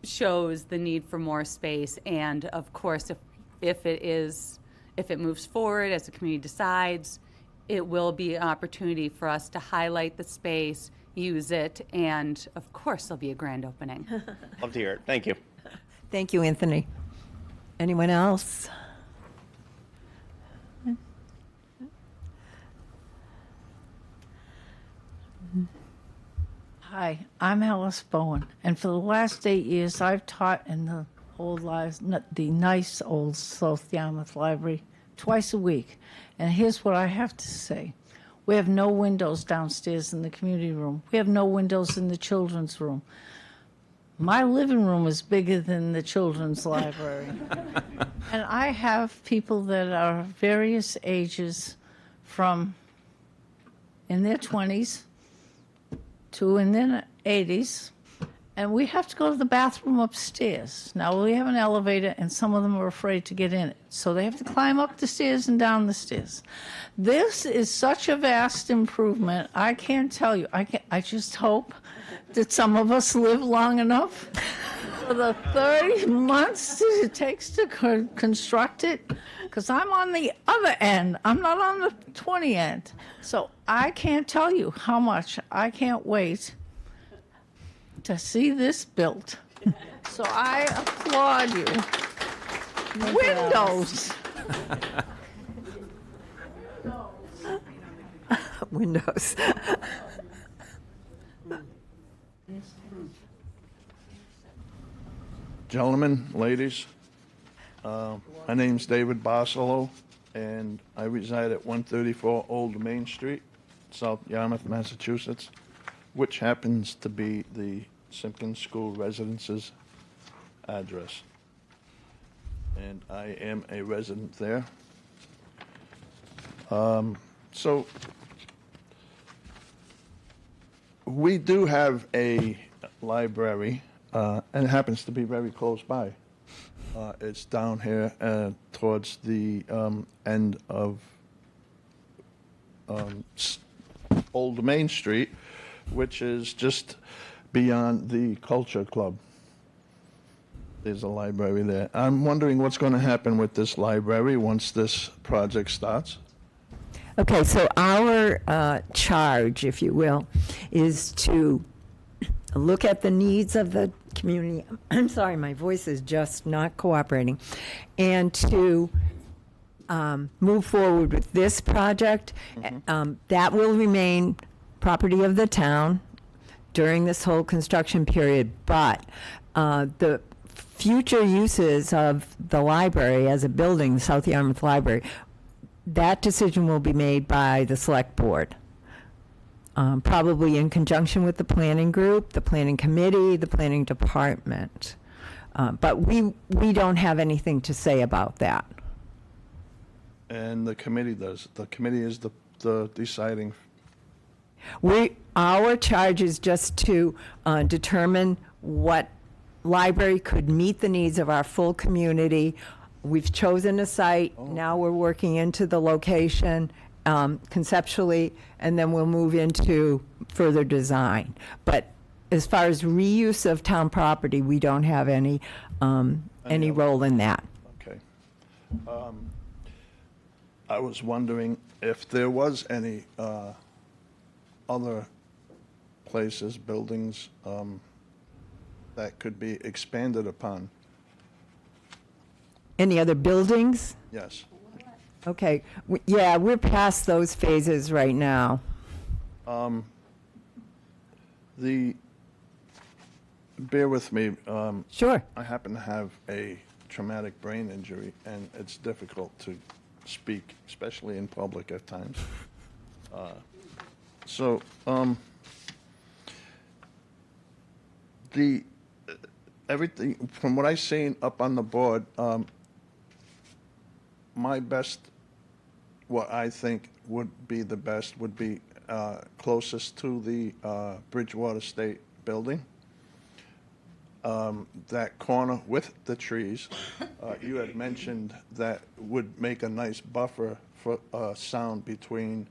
shows the need for more space. And of course, if it moves forward as the community decides, it will be an opportunity for us to highlight the space, use it, and of course there'll be a grand opening. Love to hear it. Thank you. Thank you, Anthony. Anyone else? Hi, I'm Alice Bowen, and for the last 8 years, I've taught in the the nice old South Yarmouth Library twice a week. And here's what I have to say. We have no windows downstairs in the community room. We have no windows in the children's room. My living room is bigger than the children's library. And I have people that are various ages, from in their 20s to in their 80s, and we have to go to the bathroom upstairs. Now, we have an elevator, and some of them are afraid to get in it, so they have to climb up the stairs and down the stairs. This is such a vast improvement. I can't tell you. I just hope that some of us live long enough for the 30 months it takes to construct it, because I'm on the other end. I'm not on the 20 end. So I can't tell you how much I can't wait to see this built. So I applaud you. Windows. Windows. Gentlemen, ladies, my name's David Barcelo, and I reside at 134 Old Main Street, South Yarmouth, Massachusetts, which happens to be the Simpkins School Residence's address. And I am a resident there. So we do have a library, and it happens to be very close by. It's down here towards the end of Old Main Street, which is just beyond the Culture Club. There's a library there. I'm wondering what's going to happen with this library once this project starts. Okay, so our charge, if you will, is to look at the needs of the community. I'm sorry, my voice is just not cooperating. And to move forward with this project. That will remain property of the town during this whole construction period, but The future uses of the library as a building, the South Yarmouth Library, that decision will be made by the select board. Probably in conjunction with the planning group, the planning committee, the planning department. But we don't have anything to say about that. And the committee does. The committee is the deciding. Our charge is just to determine what library could meet the needs of our full community. We've chosen a site. Now we're working into the location conceptually, and then we'll move into further design. But as far as reuse of town property, we don't have any role in that. Okay. I was wondering if there was any other places, buildings that could be expanded upon. Any other buildings? Yes. Okay, yeah, we're past those phases right now. Bear with me. Sure. I happen to have a traumatic brain injury, and it's difficult to speak, especially in public at times. Everything, from what I've seen up on the board, my best, what I think would be the best would be closest to the Bridgewater State building. That corner with the trees, you had mentioned that would make a nice buffer for sound between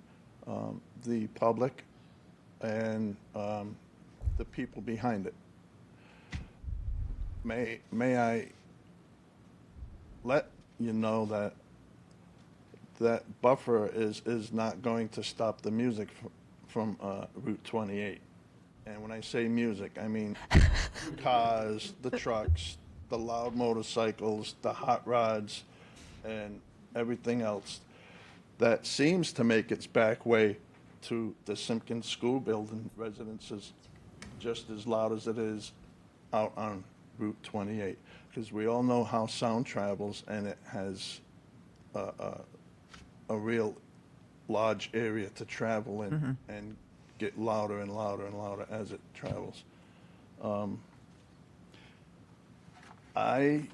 the public and the people behind it. May I let you know that that buffer is not going to stop the music from Route 28. And when I say music, I mean cars, the trucks, the loud motorcycles, the hot rods, and everything else that seems to make its back way to the Simpkins School building residences just as loud as it is out on Route 28. Because we all know how sound travels, and it has a real large area to travel in and get louder and louder and louder as it travels. I've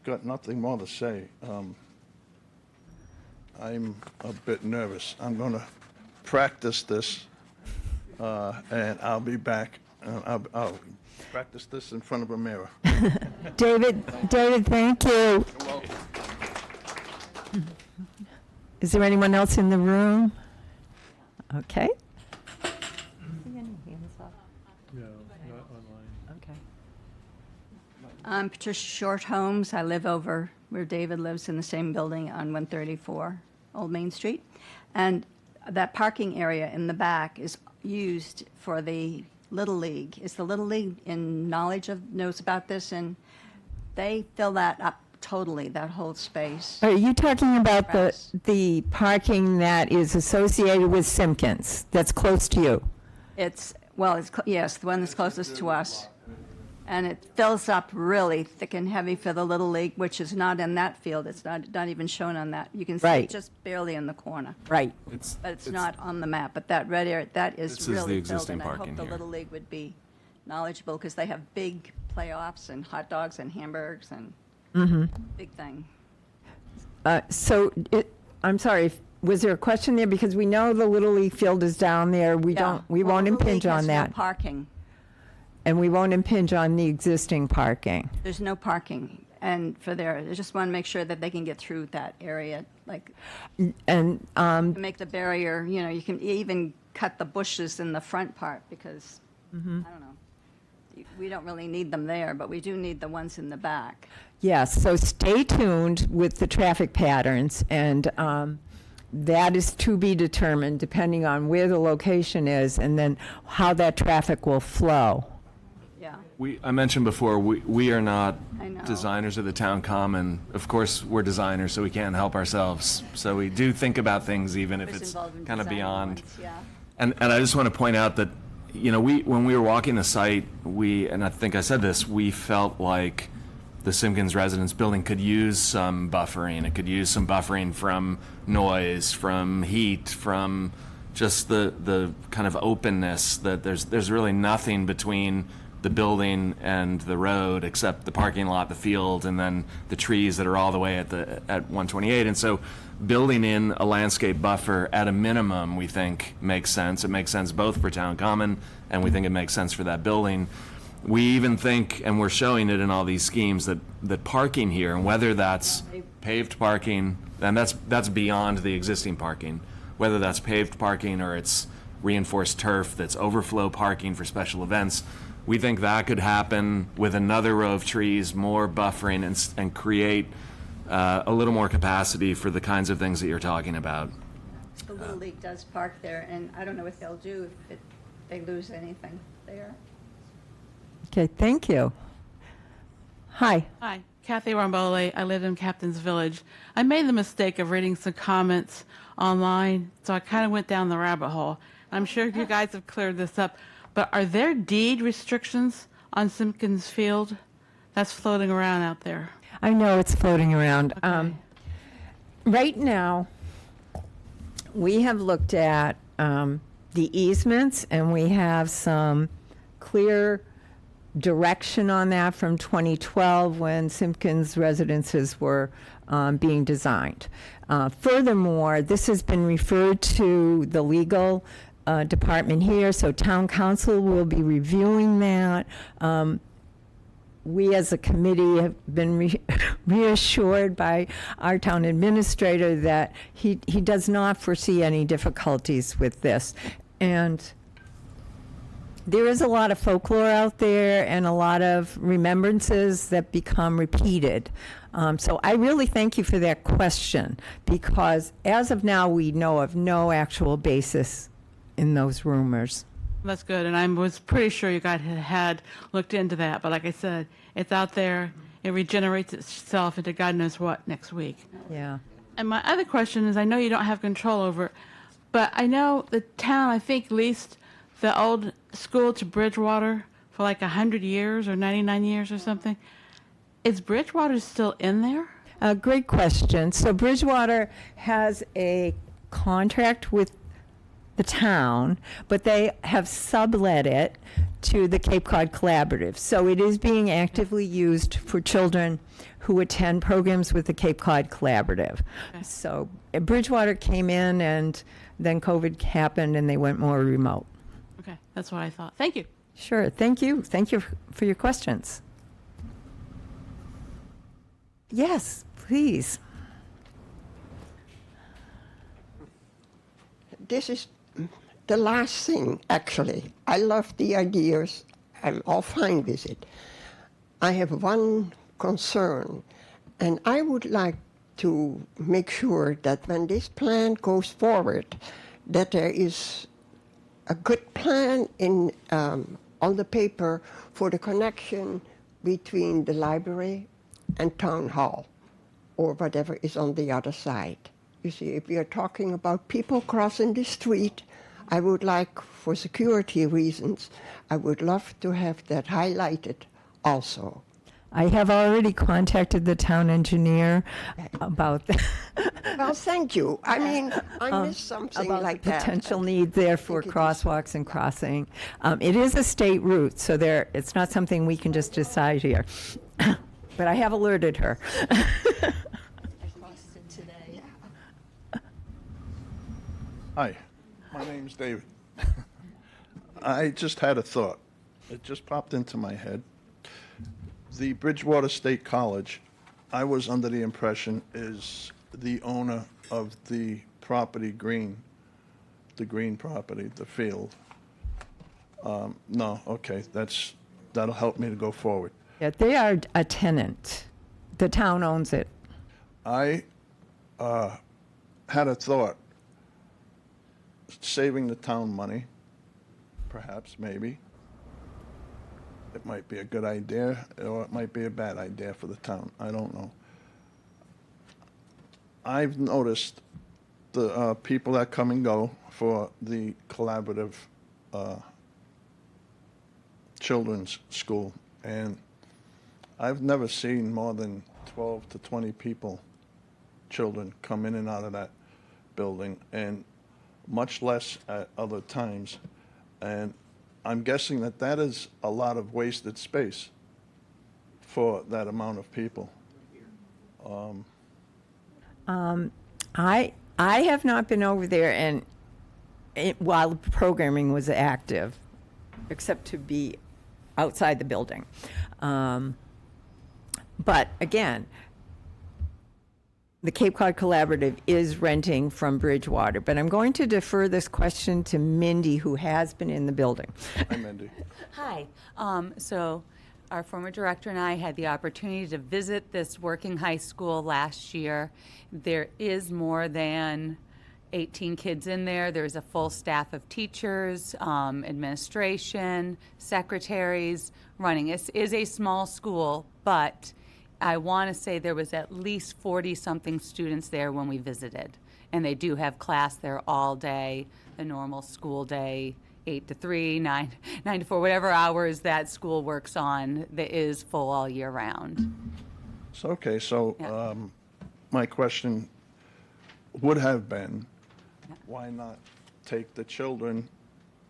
got nothing more to say. I'm a bit nervous. I'm going to practice this, and I'll be back. I'll practice this in front of a mirror. David, thank you. You're welcome. Is there anyone else in the room? Okay. No, not online. Okay. I'm Patricia Short Holmes. I live over where David lives in the same building on 134 Old Main Street. And that parking area in the back is used for the Little League. Is the Little League in knowledge of, knows about this? And they fill that up totally, that whole space. Are you talking about Grass. the parking that is associated with Simpkins, that's close to you? Yes, the one that's closest to us. And it fills up really thick and heavy for the Little League, which is not in that field. It's not even shown on that. You can see Right. it just barely in the corner. Right. But it's not on the map. But that red area, that is This is really the filled. existing And I hope parking the here. Little League would be knowledgeable because they have big playoffs and hot dogs and hamburgers and big thing. I'm sorry, was there a question there? Because we know the Little League field is down there. We Yeah. won't Well, impinge Little League on has that. no parking. And we won't impinge on the existing parking. There's no parking. And for there, I just want to make sure that they can get through that area, like And, make the barrier, you can even cut the bushes in the front part because, I don't know, we don't really need them there, but we do need the ones in the back. yes, so stay tuned with the traffic patterns, and that is to be determined depending on where the location is and then how that traffic will flow. Yeah. I mentioned before, we are not I know. designers of the town common. Of course, we're designers, so we can't help ourselves. So we do think about things even if Who's it's involved in kind of designing beyond. ones, yeah. And I just want to point out that, when we were walking the site, and I think I said this, we felt like the Simpkins residence building could use some buffering. It could use some buffering from noise, from heat, from just the kind of openness that there's really nothing between the building and the road except the parking lot, the field, and then the trees that are all the way at 128. And so building in a landscape buffer at a minimum, we think makes sense. It makes sense both for Town Common, and we think it makes sense for that building. We even think, and we're showing it in all these schemes, that parking here, and whether that's paved parking, and that's beyond the existing parking, whether that's paved parking or it's reinforced turf that's overflow parking for special events, we think that could happen with another row of trees, more buffering, and create a little more capacity for the kinds of things that you're talking about. The Little League does park there, and I don't know what they'll do if they lose anything there. Okay, thank you. Hi. Hi, Kathy Rambole. I live in Captain's Village. I made the mistake of reading some comments online, so I kind of went down the rabbit hole. I'm sure you guys have cleared this up, but are there deed restrictions on Simpkins Field? That's floating around out there. I know it's floating around. Okay. Right now, we have looked at the easements, and we have some clear direction on that from 2012 when Simpkins residences were being designed. Furthermore, this has been referred to the legal department here, so town council will be reviewing that. We as a committee have been reassured by our town administrator that he does not foresee any difficulties with this. And there is a lot of folklore out there and a lot of remembrances that become repeated. So I really thank you for that question, because as of now, we know of no actual basis in those rumors. That's good, and I was pretty sure you guys had looked into that, but like I said, it's out there. It regenerates itself into God knows what next week. Yeah. And my other question is, I know you don't have control over it, but I know the town, I think, leased the old school to Bridgewater for like 100 years or 99 years or something. Is Bridgewater still in there? Great question. So Bridgewater has a contract with the town, but they have sublet it to the Cape Cod Collaborative. So it is being actively used for children who attend programs with the Cape Cod Collaborative. Okay. So Bridgewater came in, and then COVID happened and they went more remote. Okay, that's what I thought. Thank you. Sure. Thank you. Thank you for your questions. Yes, please. This is the last thing, actually. I love the ideas. I'm all fine with it. I have one concern, and I would like to make sure that when this plan goes forward, that there is a good plan in on the paper for the connection between the library and town hall, or whatever is on the other side. You see, if we are talking about people crossing the street, I would like, for security reasons, I would love to have that highlighted also. I have already contacted the town engineer about that. Well, thank you. I mean, I missed something about like the that. potential need there for crosswalks and crossing. It is a state route, so it's not something we can just decide here. But I have alerted her. Hi, my name's David. I just had a thought. It just popped into my head. The Bridgewater State College, I was under the impression, is the owner of the property Green, the Green property, the field. No, okay, that'll help me to go forward. Yeah, they are a tenant. The town owns it. I had a thought. Saving the town money, perhaps, maybe. It might be a good idea, or it might be a bad idea for the town. I don't know. I've noticed the people that come and go for the collaborative children's school, and I've never seen more than 12 to 20 people, children, come in and out of that building, and much less at other times. And I'm guessing that that is a lot of wasted space for that amount of people. I have not been over there and while the programming was active, except to be outside the building. But again, the Cape Cod Collaborative is renting from Bridgewater, but I'm going to defer this question to Mindy, who has been in the building. Hi, Mindy. Hi. So our former director and I had the opportunity to visit this working high school last year. There is more than 18 kids in there. There's a full staff of teachers, administration, secretaries running. It is a small school, but I want to say there was at least 40-something students there when we visited. And they do have class there all day, the normal school day, 8 to 3, 9 to 4, whatever hours that school works on, that is full all year round. So, okay, so my question would have been, why not take the children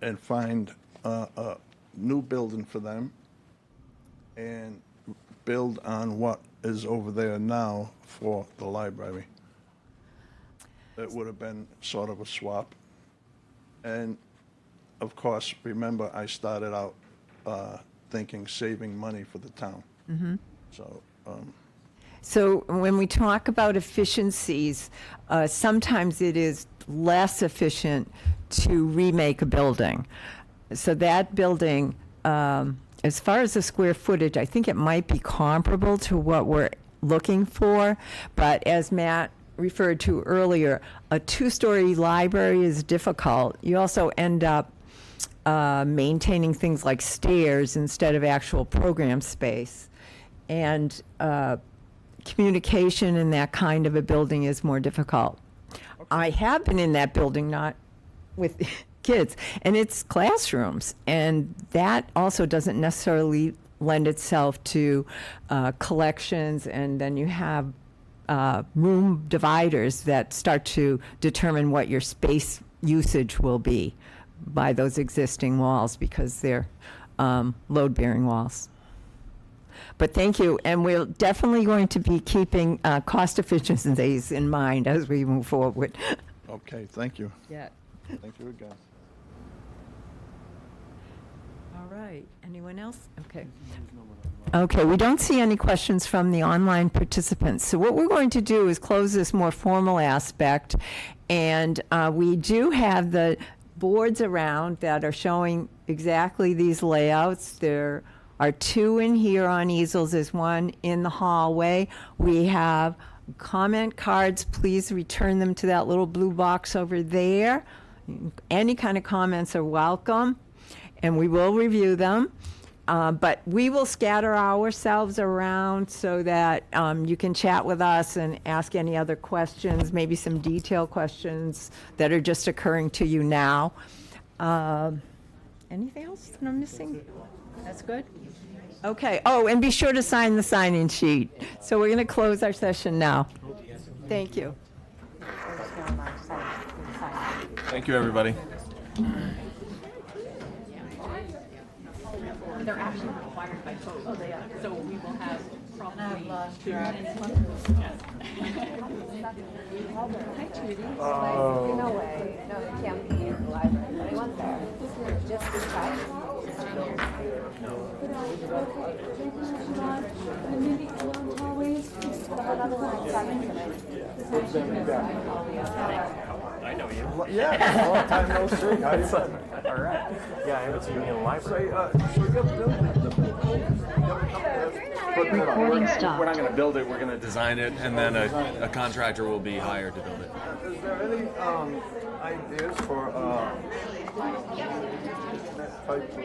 and find a new building for them and build on what is over there now for the library? It would have been sort of a swap. And of course, remember, I started out thinking saving money for the town. Mm-hmm. So, So when we talk about efficiencies, sometimes it is less efficient to remake a building. So that building, as far as the square footage, I think it might be comparable to what we're looking for. But as Matt referred to earlier, a two-story library is difficult. You also end up maintaining things like stairs instead of actual program space. And communication in that kind of a building is more difficult. I have been in that building, not with kids, and it's classrooms, and that also doesn't necessarily lend itself to collections, and then you have room dividers that start to determine what your space usage will be by those existing walls, because they're load-bearing walls. But thank you, and we're definitely going to be keeping cost efficiencies in mind as we move forward. okay, thank you. Yeah. Thank you again. All right, anyone else? Okay. Okay, we don't see any questions from the online participants. So what we're going to do is close this more formal aspect, and we do have the boards around that are showing exactly these layouts. There are two in here on easels. There's one in the hallway. We have comment cards. Please return them to that little blue box over there. Any kind of comments are welcome, and we will review them. But we will scatter ourselves around so that you can chat with us and ask any other questions, maybe some detailed questions that are just occurring to you now. Anything else that I'm missing? That's good? Okay. Oh, and be sure to sign the sign-in sheet. So we're going to close our session now. Thank you. Thank you, everybody. They're actually required by code. Oh, they are. So we will have probably 2 minutes. Hi, Judy. No way. No, you can't be in the library. Anyone there? Just this guy? I know you. Yeah, long time no see. How you been? All right. Yeah, I haven't seen you in the library. Recording stop. We're not going to build it, we're going to design it, and then a contractor will be hired to build it. Is there any ideas for type of